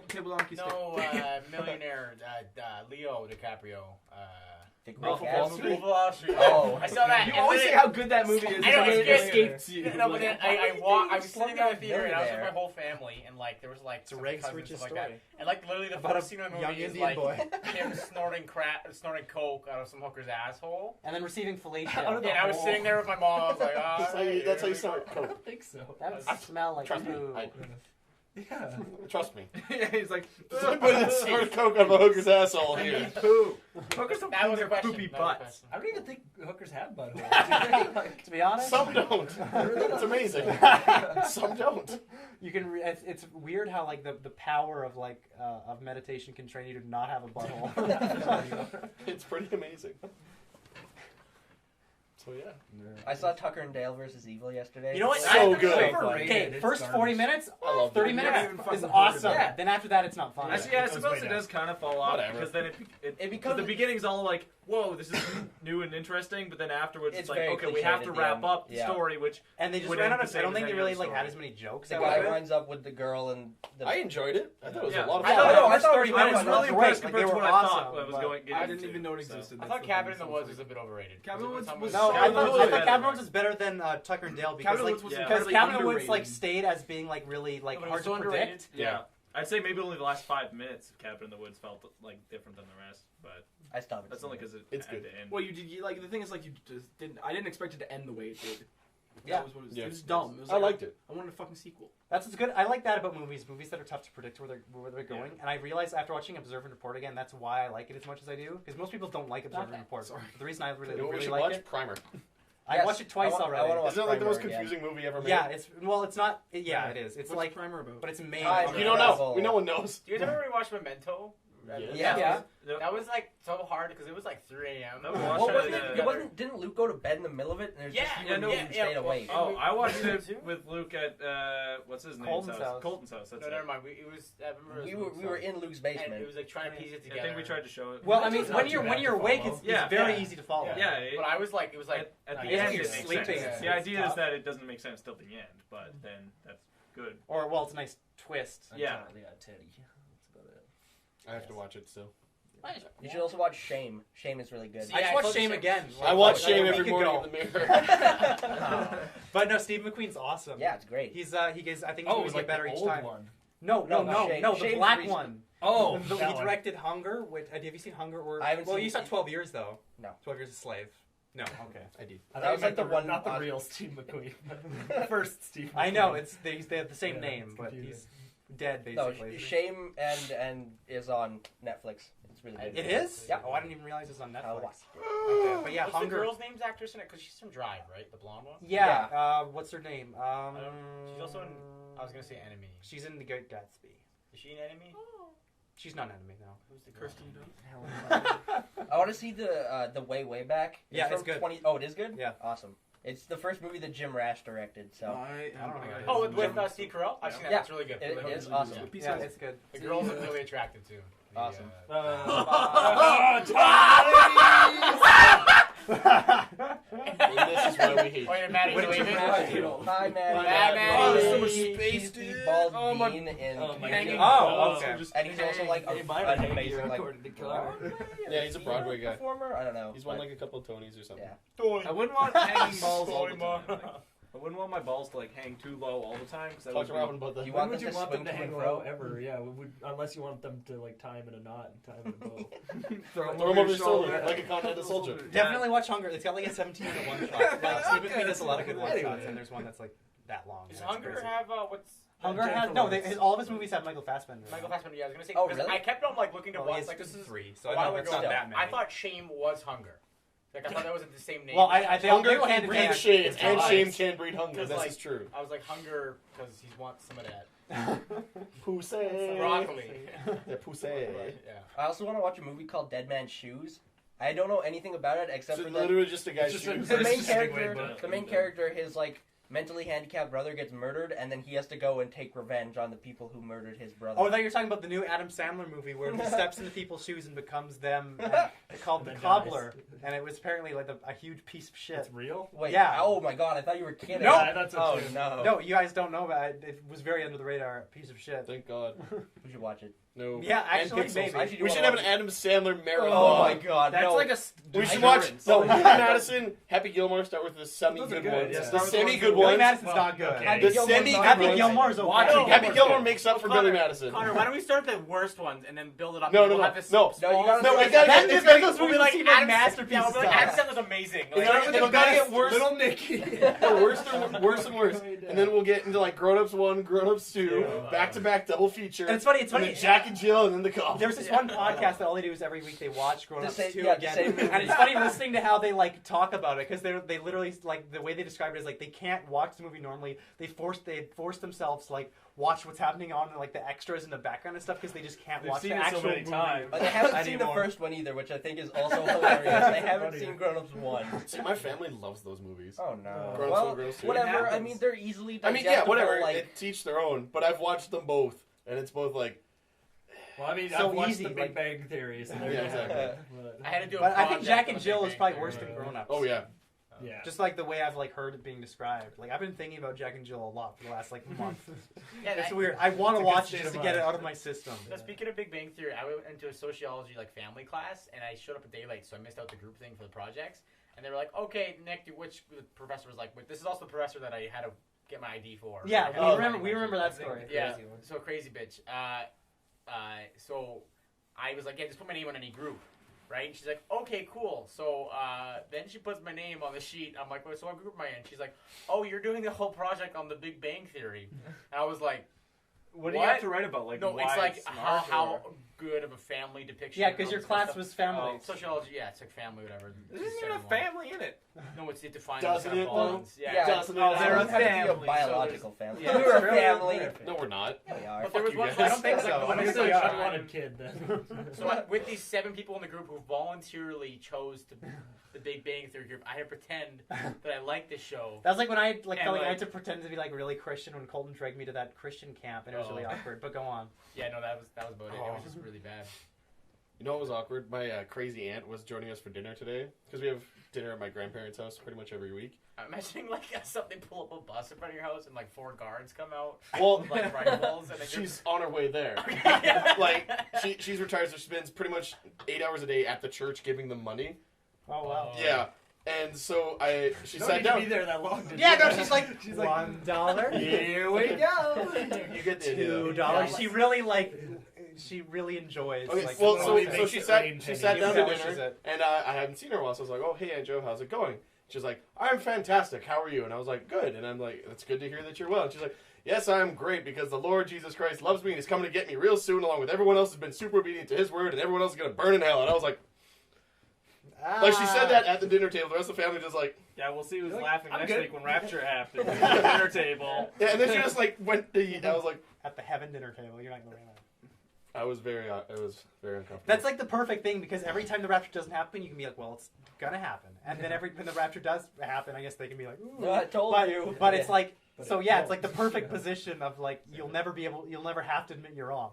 Cable Donkey Stick. No, Millionaire. Leo DiCaprio. The Wolf of Great Wall Gatsby? Street? Wolf of Wall Street. Oh. I saw that. You and always then say how good that movie is. I know, and it's then good. it escapes you. No, but then I was sitting in the Slumdog theater and I was with Millionaire. my whole family and like there was like It's a some rags cousins to and riches stuff like story. that. And like literally the About first a scene of the young movie is Indian like boy. him snorting coke out of some hooker's asshole. And then receiving fellatio. And I was sitting there with my mom. I was like, oh, That's how you start I coke. don't think so. That would smell like Trust me. poo. Yeah. Trust me. Yeah, he's like, Put a sort of coke out of a hooker's asshole I here. need poo. Hookers don't That clean was their a question. poopy That was a butts. question. I don't even think hookers have buttholes. To be honest, Some don't. It's amazing. Some don't. you can. It's weird how like the power of like of meditation can train you to not have a butthole. It's pretty amazing. So yeah. I saw Tucker and Dale versus Evil yesterday. You know what? So good. Okay, It's first garbage. 40 minutes, I love 30 it. minutes Yeah, even is fucking awesome. Yeah. Then after that, it's not fun. Actually, yeah, I It goes suppose way it down. does kind of fall off Whatever. because then It becomes because the beginning's all like, whoa, this is new and interesting, but then afterwards It's it's like, very okay, we have cliched to at the wrap end. up the Yeah. story, which And they just would ran end out the of. I same don't as think they any really other like had story. as many jokes. the That guy were good. winds up with the girl and the. I enjoyed it. I thought it was Yeah. a lot of I fun. thought No, the I first thought it 30 was minutes great. really Great, impressed like, compared they to were what I thought awesome, I was but going. I didn't into, even know it so. existed. I thought Cabin in the Woods was a bit overrated. Cabin in the Woods was- No, I Cabin in the thought Woods was Cabin better. Woods is better than Tucker and Dale because Cabin in the like Woods was Yeah. because incredibly Cabin in the Woods underrated. like stayed as being like really like No, but it hard was to so underrated. predict. Yeah. I'd say maybe only the last 5 minutes of Cabin in the Woods felt like different than the rest, but I stopped. that's only because It's had good. to end. Well, you like the thing is like you just didn't. I didn't expect it to end the way it did. Yeah. That was what it was. Yeah. It was dumb. It was I liked it. I wanted a fucking sequel. That's what's good. I like that about movies that are tough to predict where they're going. And I realized after watching Observe and Report again, that's why I like it as much as I do. Because most people don't like Observe and Report. Sorry. The reason I really, You know what we really should like watch? it, Primer. I Yes, watched it twice I already. wanna watch Isn't it like the most Primer again. confusing movie ever made? Yeah, it's not. Yeah, it is. It's What's like, Primer about? but it's made. Time You don't know. travel. No one knows. Do you guys ever rewatch Memento? Yeah. Yeah. That was like so hard because it was like 3 a.m. No, we Well, watched wasn't it, it? It wasn't. Didn't Luke go to bed in the middle of it? And there's just Yeah, you and me who stayed awake. Oh, I watched Me it too. with Luke at what's his name? Colton's house. Colton's house. That's No, it. never mind. It was. I remember it was We were in Luke's and basement. it was like trying to piece it together. I think we tried to show it. Well, I mean, It's when not you're too when bad you're to awake, follow. it's Yeah. very Yeah. easy to follow. Yeah, But I was like, it was like at the I end you're it makes sleeping. sense. The It's idea tough. is that it doesn't make sense till the end, but then that's good. Or well, it's a nice twist. Yeah. Teddy. That's about it. I have to watch it still. You should also watch Shame. Shame is really good. See, I Yeah, just I watched told Shame you- again. I watch like Shame a every week morning ago. in the mirror. But no, Steve McQueen's awesome. Yeah, it's great. He's he gets. I think Oh, he it was get like better the each old time. one. No, Shame- the Shame's black recent. one. Oh, He that one. directed Hunger. Have you seen Hunger? Or I haven't well, seen- you saw 12 Years though. No. 12 Years a Slave. No, okay. I did. I That thought was you like meant the one- not the real Steve McQueen. The first Steve. I know McQueen. they have the same Yeah, name, it's but confusing. he's dead No, basically. Shame and is on Netflix. It's really good. It is? Yeah. Oh, I didn't even realize it was on I'll Netflix. watch Okay, but yeah, What's Hunger. the girl's name's actress in it? Because she's from Drive, right? The blonde one. Yeah. What's her name? She's also in. I was gonna say Enemy. She's in The Great Gatsby. Is she an Enemy? She's not an enemy now. Who's the Kirsten girl? Dunst. I want to see the way back. Yeah, it's from good. 20, oh, it is good. Yeah. Awesome. It's the first movie that Jim Rash directed. So I don't know. Oh, with Steve Carell. I've seen that. Yeah. It's really good. it Really is good. awesome. Yeah. Yeah, it's good. The girls are really attractive too. The, Awesome. And this is why we hate. Oh, yeah, Maddie, What did leaving? you watch? Hi, Maddie. Bye, Maddie. Oh, there's so much He's space, the dude. bald Oh, my- bean in Oh, my Hanging God. Oh, Balls. okay. And he's also like Hey, an mine are amazing like recorded the car. Yeah, he's a Broadway guy. performer. I don't know. He's won but- like a couple of Tonys or something. Yeah. I wouldn't want hanging balls all the time. Like, I wouldn't want my balls to like hang too low all the time because Talk to Robin about that. You When want would them you to want swing them to to and hang fro? low ever? Yeah, unless you want them to like tie them in a knot and tie them in a bow. Throw him over your shoulder like a continental soldier. Definitely watch Hunger. It's got like a 17-minute one shot. Like Steve McQueen does a lot of good one Anyway. shots, and there's one that's like that long. Does and it's Hunger crazy. have what's Hunger Jennifer has no. Lawrence. All of his movies have Michael Fassbender. Michael Fassbender? Yeah, I was gonna say. Oh, 'cause really? I kept on like looking to Well, he watch has like this is 3, a so I while know it's ago. not that many. I thought Shame was Hunger. Like I thought that was the same name. Well, I they Hunger go hand can in breed hand. shame, It's and lies. shame can breed hunger. Because, This like, is true. I was like Hunger because he wants some of that Pussy. broccoli. The pussy. Yeah. I also want to watch a movie called Dead Man's Shoes. I don't know anything about it except So for that literally just a guy's It's just shoes. the main It's just a big way character. to- The main character, his like mentally handicapped brother gets murdered, and then he has to go and take revenge on the people who murdered his brother. Oh, I thought you were talking about the new Adam Sandler movie where he steps into people's shoes and becomes them. Called The And then Cobbler, dies. and it was apparently like a huge piece of shit. It's real. Wait, Yeah. Oh my god, I thought you were kidding. No. Yeah, that's Oh what you- no. No, you guys don't know about it. It was very under the radar piece of shit. Thank God. We should watch it. No. Yeah, And actually, Pixels. maybe. I should We should have an Adam Sandler marathon. Oh my god, That's no. like a. We should watch Billy Madison, Happy Gilmore. Start with the semi-good good, ones. yeah. The Start with semi-good Billy ones. Madison's not good. okay. Happy The Gilmore's semi- not Happy good. Gilmore's okay. Watch it. Happy Gilmore makes up for Connor, Billy Madison. Connor, why don't we start the worst ones and then build it up? No, and no, we'll no, have this no. No, you gotta No, start it gotta Then get. just It's gotta make those go. movies like seem Adam- like masterpieces. Yeah, we'll be like, Adam Sandler's amazing. It's gotta get worse. Little Nicky. Worse and worse. And then we'll get into like Grown Ups 1, Grown Ups 2, back-to-back double feature. And it's funny. And then Jack and Jill, and then the cop. There's this one podcast that all they do is every week they watch Grown The Ups same- 2 yeah, the again, same movie. and it's funny listening to how they like talk about it because they literally like the way they describe it is like they can't watch the movie normally. They force themselves to like watch what's happening on like the extras in the background and stuff because they just can't They've watch seen the it so actual many movie. times. But they haven't seen the anymore. first one either, which I think is also hilarious. They haven't Funny. seen Grown Ups 1. See, my family loves those movies. Oh no. Grown Ups Well, 1, Grown Ups 2. whatever. It I happens. mean, they're easily I mean, yeah, digestible, whatever. Like, It teach their own. But I've watched them both, and it's both like. Well, I mean, So I've watched easy, the Big like- Bang Theory, so Yeah, there you exactly. have it. I had to do a But I think project Jack on and the Jill Big is Bang probably Theory. worse than Grown Ups. Oh yeah. Yeah. Just like the way I've like heard it being described. Like I've been thinking about Jack and Jill a lot for the last like month. Yeah, It's I- weird. I want to It's a good watch it state just to of get it mind. out of my system. So speaking of Big Bang Theory, I went into a sociology like family class, and I showed up a day late, so I missed out the group thing for the projects. And they were like, "Okay, Nick, which the professor was like, but this is also the professor that I had a get my ID for. Yeah, Like, we remember that story. Yeah, so crazy bitch. So I was like, yeah, just put my name on any group, right? And she's like, okay, cool. So then she puts my name on the sheet. I'm like, well, so what group am I in? She's like, oh, you're doing the whole project on the Big Bang Theory. And I was like, What do you have to write about? Like, no, why it's like smart how good of a family depiction. Yeah, because your of class stuff. was family. Sociology, yeah, it's like family, whatever. There isn't even a family in it. No, it's it defines Doesn't kind it, of though? bonds. Yeah, Doesn't Oh, it? they're a It has to be family, a biological family. Yeah, We're a really? family. No, we're not. Yeah, we are. But there was you one. guys. I don't think so. I One think of so, the yeah. unwanted kid then. So with these 7 people in the group who voluntarily chose to the Big Bang Theory group, I had to pretend that I liked this show. That was like when I And, felt like I like- had to pretend to be like really Christian when Colton dragged me to that Christian camp, and it was really awkward. But go on. Yeah, no, that was about it. It was just really bad. You know what was awkward? My crazy aunt was joining us for dinner today because we have dinner at my grandparents' house pretty much every week. I'm imagining like something pull up a bus in front of your house and like 4 guards come out Well, with like rifles and then she's on her way there. you're... Like she's retired, so she spends pretty much 8 hours a day at the church giving them money. Oh wow. Yeah, and so she Don't sat need to down. be there that long. Yeah, no, she's like $1. Here we go. You get the idea. $2. She really enjoys. Okay, like, well, the- so she sat down to Finishes dinner, it. and I hadn't seen her in a while, so I was like, "Oh, hey, Aunt Joe, how's it going?" She's like, "I'm fantastic. How are you?" And I was like, "Good." And I'm like, "It's good to hear that you're well." And she's like, "Yes, I'm great because the Lord Jesus Christ loves me and He's coming to get me real soon, along with everyone else who's been super obedient to His word, and everyone else is gonna burn in hell." And I was like, like she said that at the dinner table. The rest of the family just like, Yeah, we'll see who's Like, laughing I'm next good. week when Rapture happens at the dinner table. yeah. And then she just like went to eat. I was like, at the heaven dinner table. You're not going to. it was very uncomfortable. That's like the perfect thing because every time the rapture doesn't happen, you can be like, well, it's gonna happen. And then when the rapture does happen, I guess they can be like, ooh. No, I told but, you. But it's like, But so it yeah, won't. it's like the perfect position of like, you'll never have to admit you're wrong.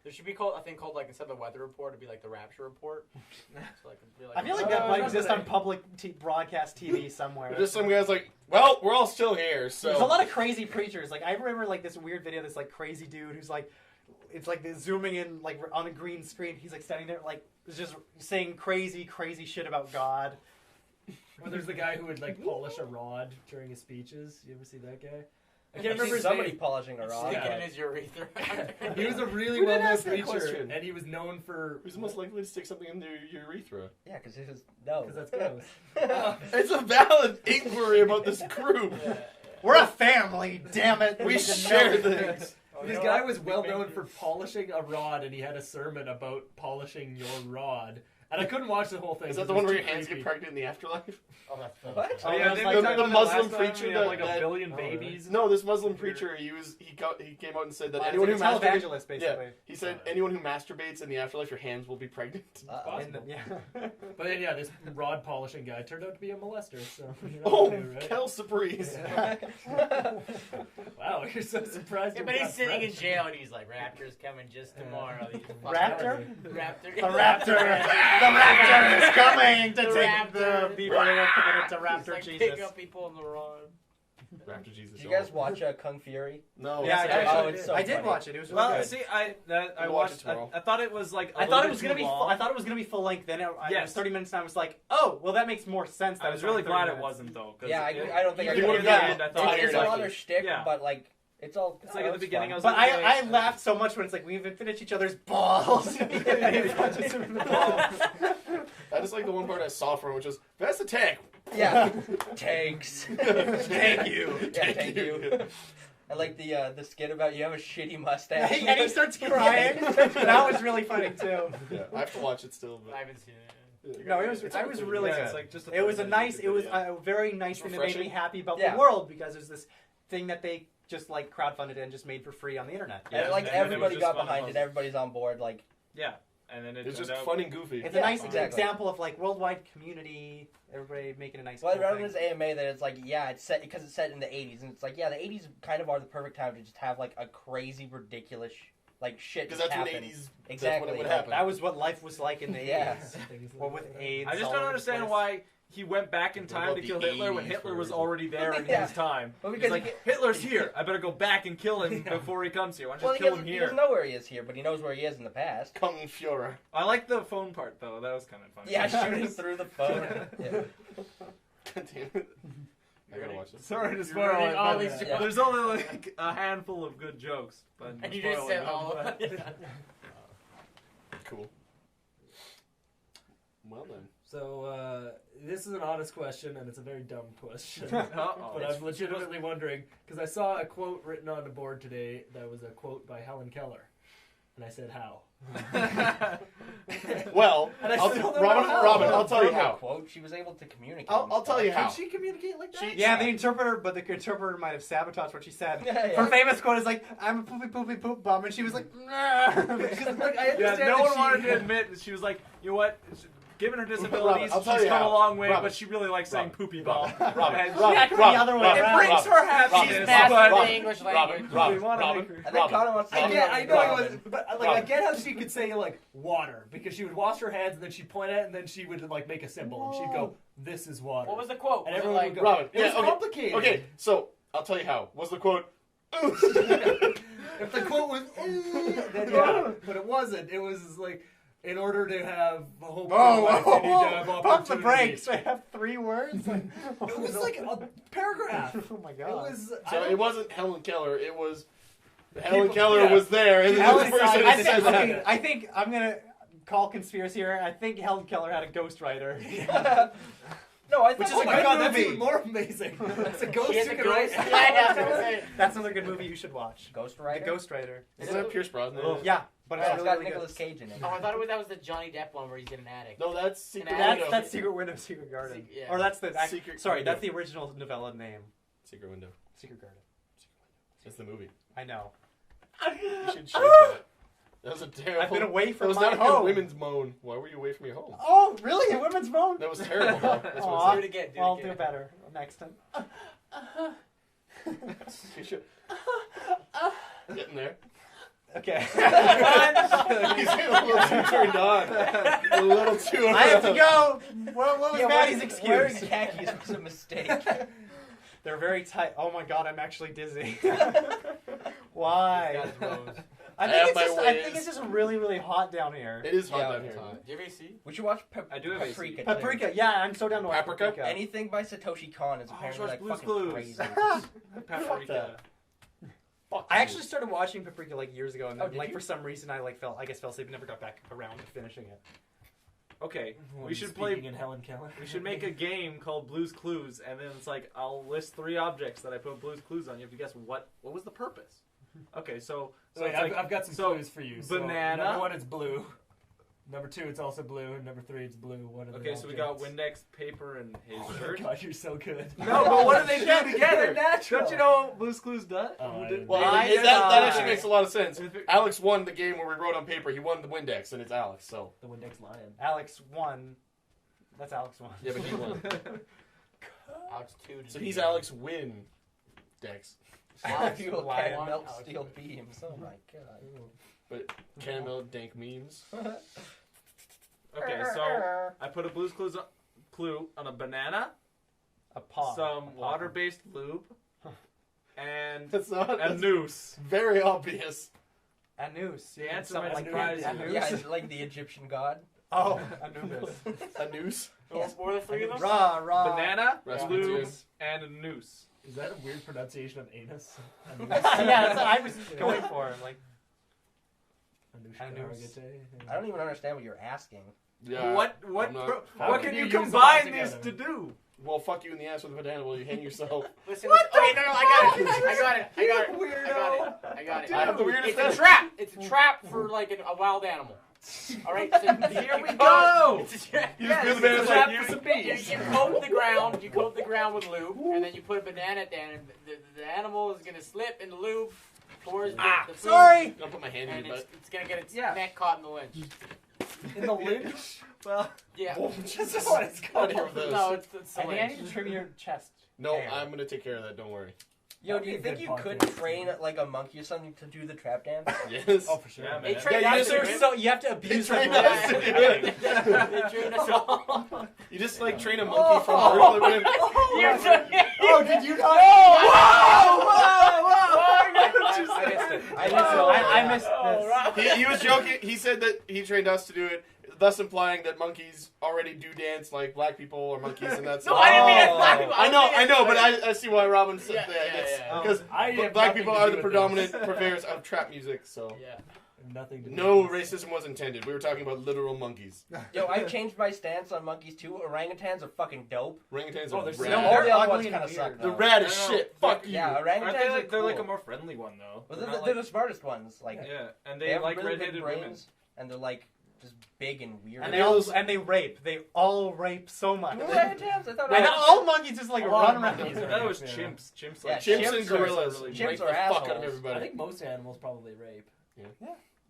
There should be a thing called like instead of the weather report, it'd be like the Rapture report. So, like, it'd be I feel like that Oh, might that's exist right. on public broadcast TV somewhere. Just some guys like, well, we're all still here, so. There's a lot of crazy preachers. Like I remember like this weird video, this like crazy dude who's like, it's like they're zooming in like on a green screen. He's like standing there like just saying crazy shit about God. Or there's the guy who would like polish a rod during his speeches. You ever see that guy? I I've can't remember seen his somebody name. polishing a rod. Stick it in his urethra. He was a really We didn't well-known ask that preacher, question. and he was known for Who's most likely to stick something in your urethra? Yeah, because it was no. because that's gross. It's a valid inquiry about this group. We're a family, damn it. We need to share know things. This guy was well known for polishing a rod, and he had a sermon about polishing your rod. And I couldn't watch the whole thing. Is that because the it one was where your too hands get creepy. pregnant in the afterlife? Oh, that's fun. What? Oh, yeah, it's didn't like we the talk about that Muslim last time? preacher We had, that- like that- a billion Oh, really? babies. No, this Muslim preacher, he came out and said that It's anyone who like a masturbates, televangelist, basically. he said anyone who masturbates in the afterlife, your hands will be pregnant. In the- yeah. But then, yeah, this rod polishing guy turned out to be a molester. So you're not Oh, new, right? quelle surprise! Wow, you're so surprised. Yeah, you're but he's not sitting in French. jail and he's like, Rapture's coming just tomorrow. These fucking- Raptor? Raptor. The Raptor. The Raptor is coming to The take Raptor. the people who are committed to He's Raptor like, Jesus. pick up people on the rod. Raptor Jesus. Did you guys watch Kung Fury? No. Yeah, I Yes, did. I did. I So did funny. watch it. It was really Well, good. see, We'll watch watched. it tomorrow. I thought it was like. I thought it was gonna be. I thought it was gonna be full length. Then it was Yes. 30 minutes, and I was like, "Oh, well, that makes more sense." I was really glad it wasn't though. 'Cause Yeah, I don't think I You could would've have gotten I thought It's tired a of lot it. of shtick, Yeah. but like it's all. It's like at the beginning, I was But like, I laughed so much when it's like we even finished each other's balls. And he punches him in the balls. That is like the one part I saw from, which was that's the tank. Yeah, tanks. Thank you. Yeah, thank you. I like the skit about you have a shitty mustache. And he starts crying. That was really funny too. Yeah, I have to watch it still. I But haven't seen it. No, it was. I was really. Yeah, it's like just It was a nice. It was video. a very nice thing that made me Refreshing. happy about Yeah. the world because there's this thing that they just like crowdfunded and just made for free on the internet. And like and then it was everybody just got fun behind and it. Everybody's on board. Like Yeah, and then it it's turned just out. fun and goofy. It's Yeah, a nice exactly. example of like worldwide community. Everybody making a nice. well, I cool read in thing. this AMA that it's like it's set because it's set in the 80s, and it's like the 80s kind of are the perfect time to just have like a crazy, ridiculous like shit. Because just that's when happen. 80s. Exactly. That's when it would like, happen. That was what life was like in the Yeah. 80s. Well, with AIDS. I just all don't over the understand place. why he went back in What time about to the kill Hitler when 80s Hitler for was reason? already there in Yeah. his time. Well, He's because like, Hitler's here. I better go back and kill him before he comes here. Why don't you well, just he kill him doesn't, he here? doesn't know where he is here, but he knows where he is in the past. Kung Fury. I like the phone part though. That was kind of funny. Yeah, shooting through the phone. Yeah. God damn it. I gotta watch this. Sorry to You're spoil ruining it, all but these jokes. there's only like a handful of good jokes. But And you just said all of it. Cool. Well then. So, this is an honest question, and it's a very dumb question. Uh-oh. But I'm legitimately wondering, because I saw a quote written on the board today that was a quote by Helen Keller. And I said, how? Well, And I still don't know how. Robin, I'll tell you From the how. Quote, she was able to communicate. I'll tell you how. Can she communicate like that? Yeah, the interpreter might have sabotaged what she said. Yeah. Her famous quote is like, "I'm a poopy poopy poop bum," and she was like, "Nah." Because, like, I Yeah, understand no that one she- wanted to admit that she was like, you know what? Given her disabilities, I'll tell she's you come a how. long way, Robin. but she really likes saying Robin. poopy ball. Robin, And Robin, Yeah, the Robin, other way Robin, it around. brings her happiness, She's but mastered Robin, the English Robin, language. Robin, We wanna Robin, make her- I think Connor wants to I get, I know it was, Robin. but like I get how she could say like water because she would wash her hands and then she'd point at it and then she would like make a symbol and she'd go, "This is water." What was the quote? And Was it everyone like, would go, Robin, It was yeah, okay, complicated. Okay, so I'll tell you how. What's the quote? If the quote was, then yeah, but it wasn't. It was like, in order to have hope in life, you need to have Pump the opportunity. brakes. I have 3 words. It was like a paragraph. Oh my It god. was. I So don't- it wasn't Helen Keller. It was Helen People- Keller yeah. was there, and then Helen, the person I, that said think, that. okay, I think I'm gonna call conspiracy here. I think Helen Keller had a ghostwriter. No, I Which thought is Oh a my good god, movie. that's even more amazing. It's a ghost She has you a can ghost. write. Yeah, I was gonna say. That's another good movie you should watch. Ghost The Rider. Ghostwriter. Isn't that Pierce Brosnan? Oh, yeah, but Oh, it's it's really, got really Nicolas good. Cage in it. Oh, I thought that was the Johnny Depp one where he's in an attic. No, that's Secret That's- Window. That's Secret Window, Secret Garden. Yeah. Or that's the Secret sorry, Window. that's the original novella name. Secret Window. Secret Garden. That's the movie. I know. You should change that. That was a terrible. I've been away That from was my not home. a women's moan. Why were you away from your home? Oh, really? A women's phone? That was terrible. Though. That's Aw. what Do it again. Do Well, it do again. better next time. you should. Getting there. Okay. He's getting a little too turned on. A little too. I have to go. What was Maddie's Wearing excuse? khakis was a mistake. They're very tight. Oh my god, I'm actually dizzy. Why? I have think, my I think ways. it's just really, really hot down here. It is hot Yeah, down here. Do you have AC? We should watch I do have AC. Paprika. too. Paprika, yeah, I'm so down to watch Paprika? Paprika. Anything by Satoshi Kon is Oh, apparently watch like Blue's fucking Clues. crazy. Paprika. Fuck I you. actually started watching Paprika like years ago, and Oh, then, did like you? for some reason I fell asleep and never got back around to finishing it. Okay, we should Speaking play. in Helen Keller. We should make a game called Blue's Clues, and then it's like I'll list 3 objects that I put Blue's Clues on. You have to guess what was the purpose. Okay, so Wait, it's like I've got some so clues for you. So, banana. number 1, it's blue. Number 2, it's also blue. And number 3, it's blue. What are the okay, so we got objects? Windex paper and his Oh my shirt. god, you're so good. No, but what do they do They're together? natural. Don't you know what Blue's Clues does? Oh, I didn't Well, know. My that God. actually makes a lot of sense. Alex won the game where we wrote on paper. He won the Windex, and it's Alex. So The Windex Lion. Alex won. That's Alex won. yeah, but he won. Alex 2. So he's Alex Win Dex. Alex Alex will Lion. can melt Alex steel Lion. beams. Oh my god. But caramel dank memes. Okay, so I put a Blue's Clues clue on a banana, A paw. some water-based lube, and That's not. a That's noose. very obvious. A noose. The answer Something might like surprise that. you. A noose. Yeah, it's like the Egyptian god. Oh, Anubis. A noose. What were the 3 of them? Raw, raw. Banana, Rasputin. lube, and a noose. Is that a weird pronunciation of anus? Yeah, that's what I was going for. I'm like, Anus. I don't even understand what you're asking. Yeah. What I'm not- How what can can you you use them all combine these together? to do? Well, fuck you in the ass with a banana while you hang yourself. Listen, okay, no, I got it. I got it. I got it. I got it. I have the weirdest It's a answer. trap. It's a trap for like a wild animal. All right, so Here we go. It's a trap. You just feel the it's banana's a trap like, for some You coat the ground. You coat the ground with lube, and then you put a banana down. And the animal is gonna slip in the lube towards the food, sorry. I'm gonna put my hand in and your it's, butt. it's gonna get its Yeah. neck caught in the lynch. In the lynch? Well, Yeah. That's what it's called. Out here with those. No, it's the I think I lynch. need to trim your chest. No, hair. I'm gonna take care of that. Don't worry. Yo, do you That'd be think a good you could podcast. train like a monkey or something to do the trap dance? Yes. Oh, for sure. Yeah, They man. train Yeah, you us just- to do it. So you have to abuse train them. us to do it. They train us all. You just like train a monkey from birth. When You're doing Oh, did you not? I missed it. I missed this. he was joking. He said that he trained us to do it. thus implying that monkeys already do dance like black people or monkeys, and that's. No, I didn't mean it. Black people. I know, but I see why Robin said that. Yeah. Because black people are the predominant purveyors of trap music, so. Yeah. Nothing to do No with this. racism was intended. We were talking about literal monkeys. Yo, I've changed my stance on monkeys too. Orangutans are fucking dope. Orangutans Oh, are they're rad. No, They're all the other ugly ones and kind of weird. suck. They're Though. rad as I don't know. shit. Fuck you. Yeah, Aren't orangutans they are like they're like a cool. more friendly one though? Well, They're they're, not they're like- the smartest ones. Like yeah, and they they have like really redheaded big women. brains, and they're like just big and weird. And they rape. They all rape so much. Orangutans? I thought And all monkeys just like A lot run of around. monkeys That are was rape, chimps. Chimps Yeah, like Chimps Chimps and are gorillas really- rape chimps the are fuck out of assholes. everybody. I think most animals probably rape.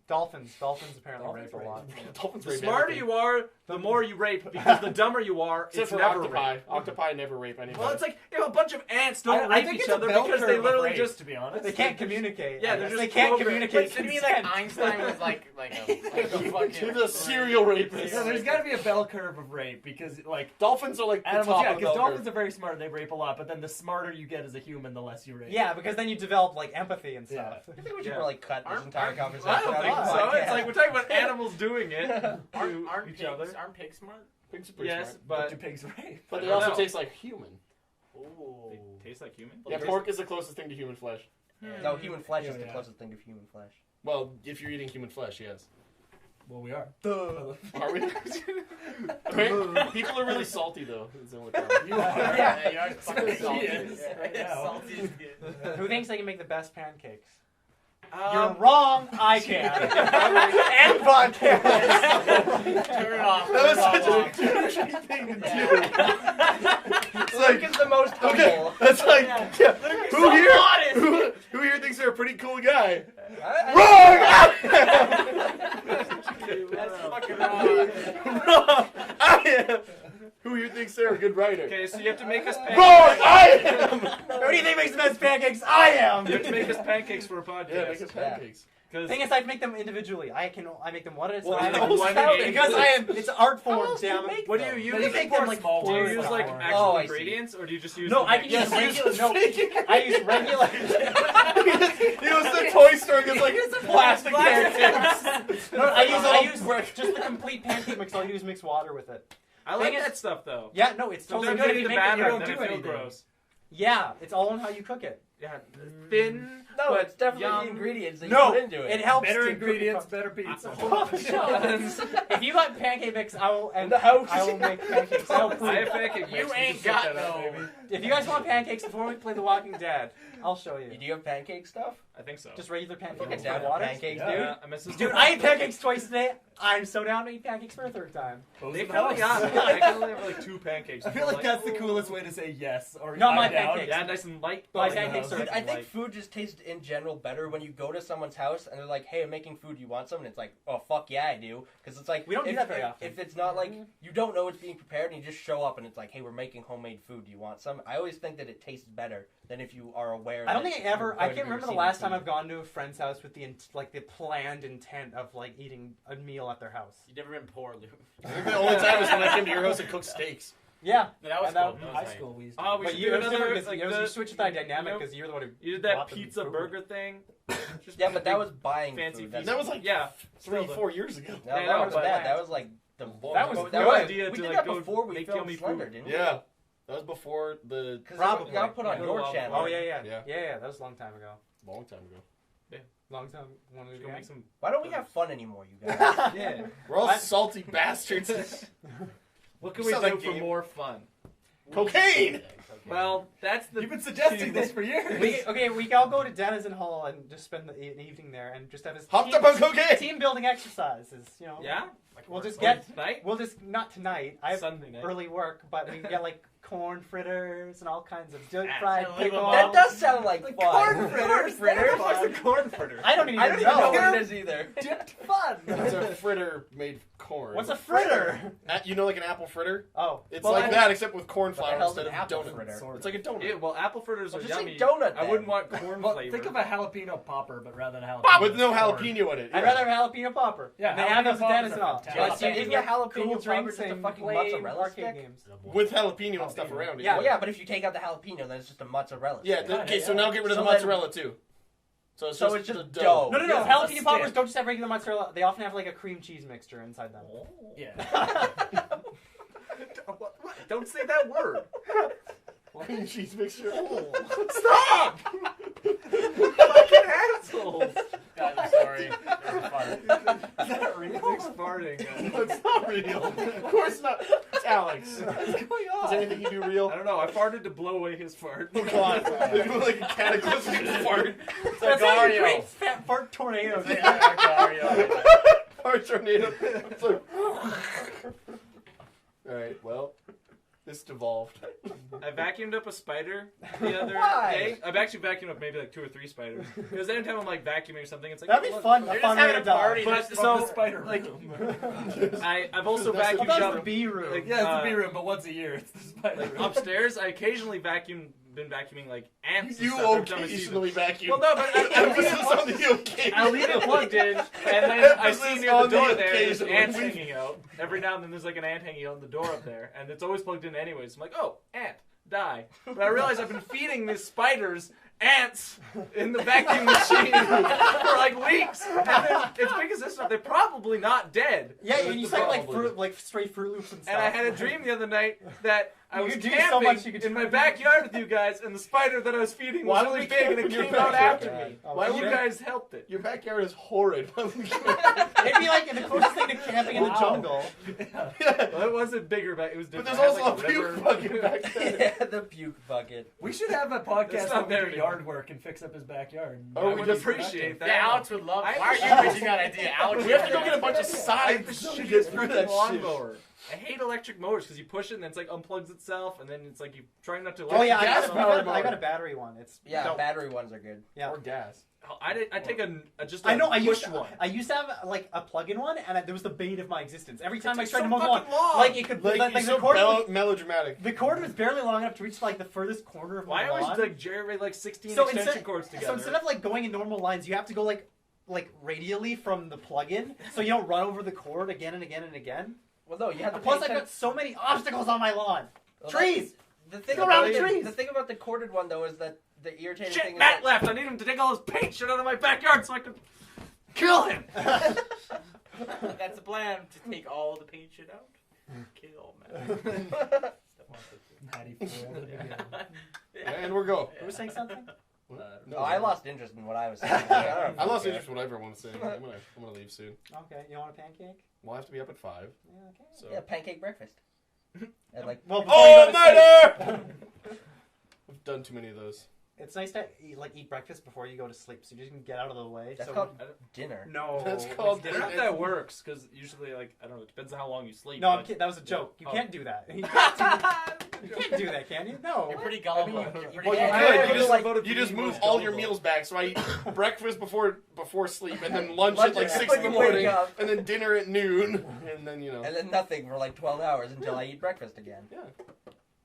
Dolphins apparently Dolphins rape a lot. Dolphins The rape smarter everything. you are, the more you rape, because the dumber you are, Except it's for never octopi. rape. Octopi never rape anybody. Well, it's like if a bunch of ants don't I rape think each it's a other bell because curve they of literally rape, just to be honest. They can't communicate. Yeah, I they're guess just they can't programmed. communicate. Did you mean like consent. Einstein was like a fucking? You're the serial rapist. Yeah, there's got to be a bell curve of rape because, like, Dolphins are like the animals. top Yeah, of the because bell dolphins curve. are very smart. They rape a lot, but then the smarter you get as a human, the less you rape. Yeah, because then you develop like empathy and stuff. I think we should Yeah. probably cut this entire conversation. I don't out think of the so. podcast. It's like we're talking about animals doing it to Aren't each pigs? other. Aren't pigs smart? Pigs are pretty Yes, smart. But but do pigs rape? But I they don't also know. taste like human. Oh. they taste like human. Yeah, pork is the closest thing to human flesh. No, human flesh is Yeah. the closest thing to human flesh. Well, if you're eating human flesh, yes. Well, we are. Are we? Wait, people are really salty though. Is the only problem. You are. Yeah, you are fucking He salty. is right now. Salty is good. Who thinks they can make the best pancakes? Um, You're wrong. I can. And podcast. Turn it off. That was Turn it such off. a douchey thing to do. It's Luke like, is the most okay, humble. that's like, yeah, who so here? modest. Who here thinks they're a pretty cool guy? I- That's fucking wrong. Wrong. I am. Who here thinks they're a good writer? Okay, so you have to make us Wrong. pancakes. I am. Who do you think makes the best pancakes? I am. You have to make us pancakes for a podcast. Yeah, make us pancakes. Because Thing is, I make them individually. I make them one at a Well, time. no, one how- at a Because I am. It's an art form. else do you Damn it. make what do you them? use? But you make pour them, like, small Do you ones use like like more. actual Oh, I see. ingredients, or do you just use? No, the I can mix? use regular. No, I use regular. He goes to the toy store and gets like plastic pancakes. No, I use just the complete pancake mix. I'll use mixed water with it. I like Thing is- that stuff though. Yeah, no, it's totally Sometimes good. you if eat you the make it, batter you and don't then do it feels anything. gross. Yeah, it's all on how you cook it. Yeah, thin. No, but it's definitely yum. the ingredients that No, you put into it. it helps. Better to ingredients, cook better pizza. If you got pancake mix, I will. And In the house. I will make pancakes. I'll prove I have it. pancake You mix. ain't just got look that up, no- baby. If you guys want pancakes before we play The Walking Dead, I'll show you. Do you have pancake stuff? I think so. Just regular pancakes. Fucking with down for water. pancakes, Yeah. dude. Yeah, I miss this. Dude, I ate pancakes twice today. I'm so down to eat pancakes for a third time. They feel yeah. I can only have like 2 pancakes. I feel like that's the coolest way to say yes or Not I'm my down. pancakes. Yeah, nice and light. My but pancakes are- Dude, I think Like- food just tastes in general better when you go to someone's house and they're like, "Hey, I'm making food. You want some?" And it's like, "Oh, fuck yeah, I do." Because it's like We don't do if, that very if- often. If it's not like you don't know it's being prepared and you just show up and it's like, "Hey, we're making homemade food. Do you want some?" I always think that it tastes better than if you are aware. I don't that think you're I going can't to be remember the receiving last time food. I've gone to a friend's house with the planned intent of like eating a meal at their house. You've never been poor, Luke. I think the only time is when I came to your house and cooked steaks. Yeah. That was And that- cool. In That was high nice. school, we used Oh, we But should you, do it was different another. because Like you the, switched the dynamic you know, because you're the one who you did that brought them pizza food. burger thing. Just Yeah, but that big was buying fancy food. feast. That was like Yeah, 3-4 years ago. No, Yeah, that no, was but- bad. That was like the That was that good. was idea we to did like that go before we make filmed yummy Slender, food. didn't we? Yeah, that was before the Because Probably. it got put on Yeah. your Oh, channel. Oh yeah, yeah, Yeah. yeah, yeah. That was a long time ago. long time ago. Long time. One of Just the go make some. Why don't we have fun anymore, you guys? Yeah. We're all I- salty bastards. What can You we sound do like for game. more fun? Cocaine. Well, that's the. You've been suggesting this for years. we can all go to Denizen Hall and just spend an evening there and just have this Hopped up on cocaine. team building exercises. You know. Yeah. We'll just Or get. tonight. We'll just not tonight. I have Sunday night. early work, but we can get like corn fritters and all kinds of deep That's fried unbelievable. pickles. That does sound like fun. corn fritters. fritters. What's a corn fritter? I don't even, I don't even know know. what it is either. Dipped fun. It's a fritter made of corn. What's a fritter? You know, like an apple fritter? Oh, It's well, like I- that, except with corn What the flour hell's instead an of apple donut. fritter? It's like a donut. Yeah, well, apple fritters Well, are just say yummy. donut, I then. wouldn't want corn Well, flavor. think of a jalapeno popper, but rather than jalapeno. With no corn. jalapeno in it. I'd yeah. rather have jalapeno popper. Yeah, And they have jalapeno those at poppers Denizen are Hall. fantastic. Yeah, Plus, see, you can isn't get a jalapeno cool popper drinks just a and fucking play mozzarella arcade stick? games. With jalapeno and stuff around it. Yeah. Well, yeah, but if you take out the jalapeno, then it's just a mozzarella. Yeah, stick. okay, so now get rid of the So then- mozzarella too. So it's So just it's just the dough. No, Yes, jalapeno it's a poppers stick. don't just have regular mozzarella. They often have like a cream cheese mixture inside them. Yeah. Don't say that word. cream cheese mixture. Stop! Fucking assholes. God, I'm sorry. Is that remix farting? It's not real. Of course not. It's Alex. What's going on? Is anything you do real? I don't know. I farted to blow away his fart. Oh God! They're doing like a cataclysmic fart. It's That's like like a Mario. great fat fart tornado. It's like Mario. Fart tornado. It's like... All right. Well, this devolved. I vacuumed up a spider the other Why? day. I've actually vacuumed up maybe like 2 or 3 spiders. Because anytime I'm like vacuuming or something, it's like That'd be look, fun. look. A fun way to die. But so like I've also That's the vacuumed That's up the B room. like, Yeah, it's the B room, but once a year it's the spider like room. upstairs. I occasionally been vacuuming like ants. and You stuff every time I see them. occasionally vacuum. Well, no, but I leave Emphasis on the occasion. I'll leave it plugged in, and then I see Emphasis near the on the door there, there's occasion. ants hanging out. Every now and then there's like an ant hanging out on the door up there, and it's always plugged in anyways. I'm like, oh, ant, die. But I realize I've been feeding these spiders ants in the vacuum machine for like weeks. And then it's because this stuff, they're probably not dead. Yeah, and you That's said like probably- fruit, like straight Fruit Loops and stuff. And I had a dream the other night that I You was could do so camping much, you could in try my to- backyard with you guys, and the spider that I was feeding was Why would really we big, and camp it in your came out backyard? after me. Oh, Why And would you you- guys helped it. Your backyard is horrid. It'd be like the closest thing to camping in the jungle. Well, it wasn't bigger, but it was But different. there's It had, also like, a puke river. bucket back there. Yeah, the puke bucket. We should have a podcast It's where not we there do anymore. yard work and fix up his backyard. Or I we would just appreciate that. Yeah, Alex would love. I Why are you appreciate- pitching that idea? Alex, We have to go get a bunch of I have signs to to shoot get it through through that the shit. lawnmower. I hate electric motors because you push it and then it's like unplugs itself, and then it's like you try not to. Oh yeah, Gas powered I got a motor. battery one. It's Yeah, dope. battery ones are good. Yeah. Or gas. I take a just. I know. I push used to, one. I used to have like a plug-in one, and there was the bane of my existence. Every time I takes tried to so mow the lawn, fucking long. like it could, Like, like you're the so cord, melodramatic. the cord was barely long enough to reach like the furthest corner of Why my always lawn. like jerry like 16 So extension instead- cords together? So instead of like going in normal lines, you have to go like radially from the plug-in, so you don't run over the cord again and again and again. Well, no, you have to. And plus, pay I've got so many obstacles on my lawn. Well, Trees. The thing Go around about the trees. The thing about the corded one though is that the irritating thing shit, is Matt that left. I need him to take all his paint shit out of my backyard so I can kill him. That's the plan, to take all the paint shit out. Kill, man. Natty foil to begin. And we're go. Who was saying something? No, I lost interest in what I was saying. I lost interest in whatever I want to say. I'm gonna leave soon. Okay, you want a pancake? We'll have to be up at 5. Yeah, okay. So. Yeah, pancake breakfast. And like, Well, before you Oh, go to sleep, murder! I've done too many of those. it's nice to eat breakfast before you go to sleep, so you just can get out of the way. that's so called dinner. no, That's called I don't know if that works because usually like I don't know. It depends on how long you sleep. No, I'm but- kidding. That was a joke. You Oh. can't do that. You can't do that, can you? No. You're pretty gullible. You're pretty Well, you gullible. could. You just, voted you for just me move most all your gullible. meals back. So I eat breakfast before sleep, and then lunch Lunch at like at 6 in the when you wake morning, up. and then dinner at noon, and then you know. And then nothing for like 12 hours until I eat breakfast again. Yeah.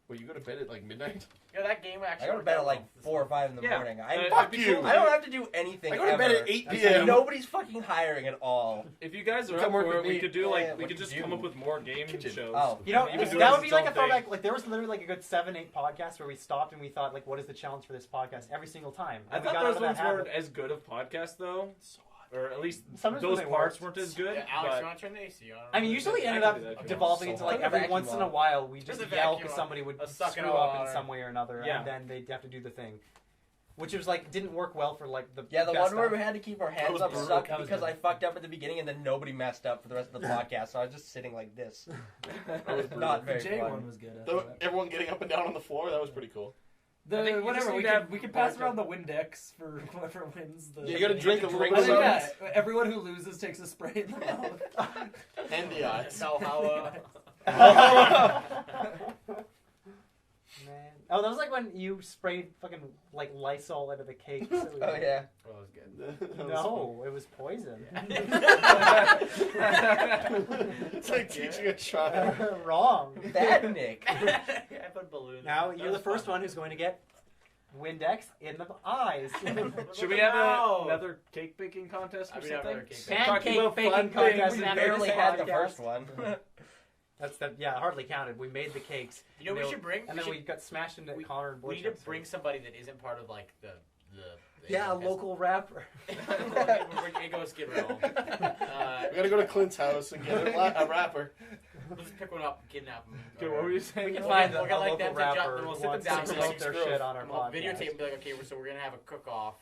Well, you go to bed at like midnight. Yeah, that game actually. I go to bed at like 4 or 5 in the Yeah. morning. Fuck it'd be you. cool. I don't have to do anything. I go to bed ever. at 8 And p.m. nobody's fucking hiring at all. If you guys are Come up work for with it, we me. could do Yeah, like what we could do just you come do? up with more game shows. Oh. You know, Even do that it would as be its like a own thing. throwback. Like there was literally like a good 7-8 podcasts where we stopped and we thought like, what is the challenge for this podcast every single time. I And we thought got those out of that ones habit. weren't as good of podcasts though, or at least Sometimes those when they parts worked. weren't as good. Yeah, Alex, but you want to turn the AC on? I mean, usually it I ended can up do that if you devolving want. into like Turn the every vacuum once in a on. while we There's just a yell vacuum because somebody would a sucking screw all up in on some way or another, Yeah. and then they'd have to do the thing, which was like didn't work well for like the Yeah, the best one where stuff. we had to keep our hands was up brutal. sucked That was because good. I fucked up at the beginning and then nobody messed up for the rest of the podcast, so I was just sitting like this. That was brutal. Not The very J fun. one was good. I The- thought. everyone getting up and down on the floor. That was pretty cool. The I think you whatever just we need to could have we could pass more around the Windex for whoever wins. The You gotta drink a little I bit think, of yeah, everyone who loses takes a spray in the mouth. and the eyes. Valhalla. Man. Oh, that was like when you sprayed fucking like Lysol into the cakes. Oh yeah. Well, that was good. No, it was poison. It's like teaching a child. Wrong. Bad Nick. I put balloons. Now That you're was the first fun. one who's going to get Windex in the eyes. Should we have No. another cake baking contest or I mean, have something? another cake baking. Talking Pancake about baking fun contest. things. We After barely this had the podcast. first one. That's the hardly counted. We made the cakes. You know, we should bring. And then we got smashed into we- Connor and We need to bring somebody that isn't part of like the Yeah, a local rapper. It goes Skid Row. We gotta go to Clint's house and get a rapper. Let's pick one up and kidnap him. Okay, what were you saying? We can We'll find get- a we'll get, like, local them to jump, rapper then we'll who sit wants them to down, promote like, their Grove. shit on our And we'll videotape podcast. and be like, okay, so we're gonna have a cook-off.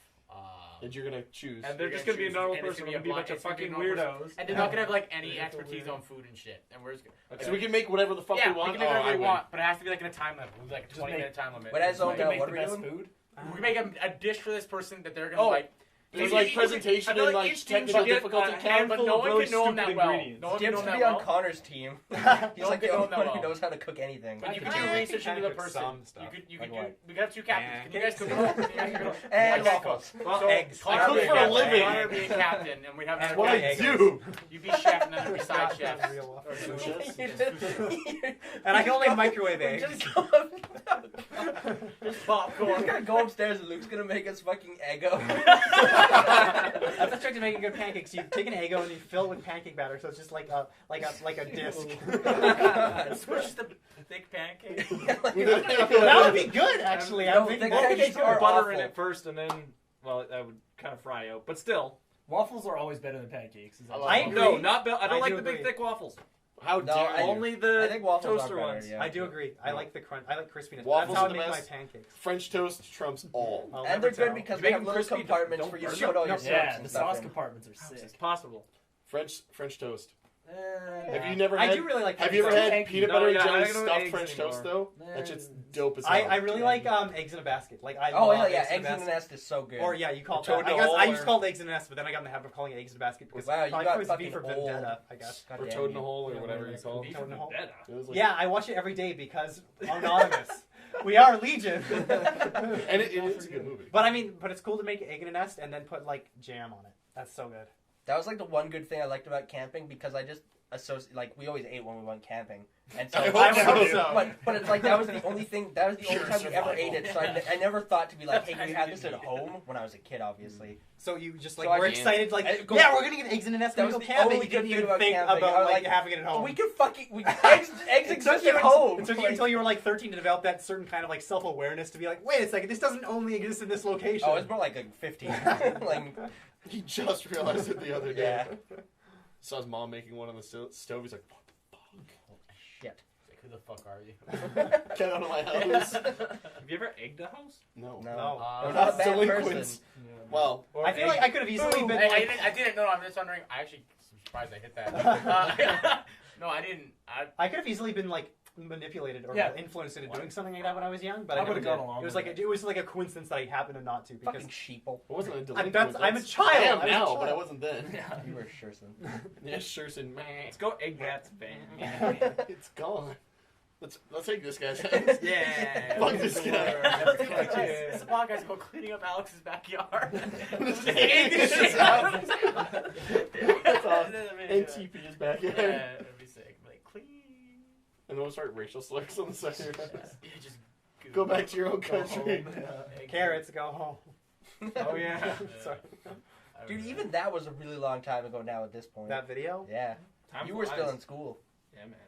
And you're gonna choose. And they're We're just gonna gonna be a choose- normal and it's person. gonna We're be gonna be a bunch a of blind- fucking it's gonna be a normal weirdos. And they're not gonna have like any Yeah. expertise on food and shit. And we're just So we can make whatever the fuck yeah, we want. we can make whatever I we win. want, but it has to be like in a time limit. We'll do like a Just 20-minute time limit. But as So all we now, can make what the are we best doing? food? We can make a dish for this person that they're gonna Oh, like. There's You- like you- presentation I feel and like like each team should technical get difficulty a count. handful But no of one really can know him that stupid well. ingredients. No one can Jim know should him be that on well. Connor's team. He's Don't like the get only on one that who well. knows how to cook anything. But you I could can do do research into the cook person. some stuff. You Like could what? we could have two captains. And Can you guys cook it all? Can you guys cook it all? And Okay, waffles. cool. So, eggs. Connor I cook be for a captain, living. Connor be a captain, and we'd have That's another What I guy. do. You be chef, and then there'd be side chefs. And I can only microwave eggs. Just go Just popcorn. We're gonna go upstairs and Luke's gonna make us fucking Eggo. That's the trick to making good pancakes. You take an Eggo and you fill it with pancake batter, so it's just like a disc. It's just a thick pancake. That would be good, actually. No, I'm thinking the Well, that. you pancakes should put are butter in awful. it first, and then, well, that would kind of fry out. But still, Waffles are always better than pancakes. Is that I agree. no, not. I don't I like do the big agree. thick waffles. How No, dare you? Only the I think waffles toaster are better, ones. yeah. I do agree. I like the crunch. I like crispiness. Waffles That's how are I the make my best. pancakes. French toast trumps all. I'll And never they're good tell. because You they make have them little crispy, compartments don't for you to burn put all your them. chips Yeah, and the stuff sauce in. compartments are It's sick. possible. French toast. Yeah. Have you never I had? do really like. Have you ever French toast. had peanut No, butter and yeah, I jelly don't know stuffed eggs French toast anymore. though? That shit's dope as hell. I really like eggs in a basket. Like I Oh love hell yeah, eggs eggs in in a the basket. nest is so good. Or yeah, you call it Toad that. I in a guess hole I used to or- call it eggs in a nest, but then I got in the habit of calling it eggs in a basket because Wow, you probably got was V for fucking old. Vendetta, I guess. God or damn toad in you. a hole or Yeah, whatever yeah, it's called. Toad in a hole. It was like- Yeah, I watch it every day because anonymous. We are Legion. and it's a good movie. But I mean, but it's cool to make egg in a nest and then put like jam on it. That's so good. That was like the one good thing I liked about camping because I just associate like we always ate when we went camping, and so I I would hope so. so. But it's like that was the only thing. That was the only Pure time we ever survival. ate it. So I never thought to be like, hey, That's can we how have you this at did it. home when I was a kid, obviously. So you just So like I we're can't- excited, like I go- yeah, we're gonna get eggs in a nest. That That was go the camping. only You good didn't thing even about think camping. about I was like like, having it at home. We could fucking eggs It took exist you at home. It took you until you were like 13 to develop that certain kind of like self-awareness to be like, wait a second, this doesn't only exist in this location. Oh, it's more like 15. like He just realized it the other day. yeah. Saw his mom making one on the stove. He's like, Shit. Like, who the fuck are you? get out of my house. Have you ever egged a house? No. No. Uh, I'm not a bad Delinquents. person. Well, I feel like I could have easily been I like, didn't know. I'm just wondering. I actually am surprised I hit that. No, I didn't. I could have easily been like manipulated or Yeah. influenced into doing something like that when I was young, but I I never would've did. gone along It was with like it. it was like a coincidence that I happened to not to because Fucking sheeple. it wasn't a I'm, delinquent. I'm a I child. am I was a now, child. but I wasn't then. You were Sherson. Yeah, sure, man. Let's go egg that fan. It's gone. Let's take this guy's house. Yeah. Fuck this guy. This podcast called cleaning up Alex's backyard. Just Egg egg shit his out. house. That's awesome. And TP is back in. Yeah, it'd be sick. Like clean. And then we'll start racial slurs on the side of your house. Yeah, just Go back to your own country. Carrots, go home. Oh yeah. Sorry. Dude, even that was a really long time ago now at this point. That video? Yeah. Time You were flies. still in school. Yeah, man.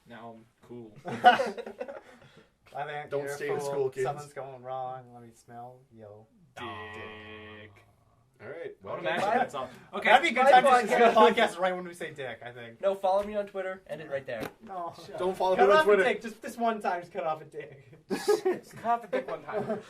Now I'm cool. I think Don't stay in school, kids. Something's going wrong. Let me smell. Yo. Dick. All right. What a Well, match Bye. that's all. Okay. That'd be a good Bye, time to podcast. just end the podcast right when we say dick, I think. No, follow me on Twitter. End it right there. No. don't follow me Cut on off a Twitter. dick. Just this one time, just cut off a dick. cut off the dick one time.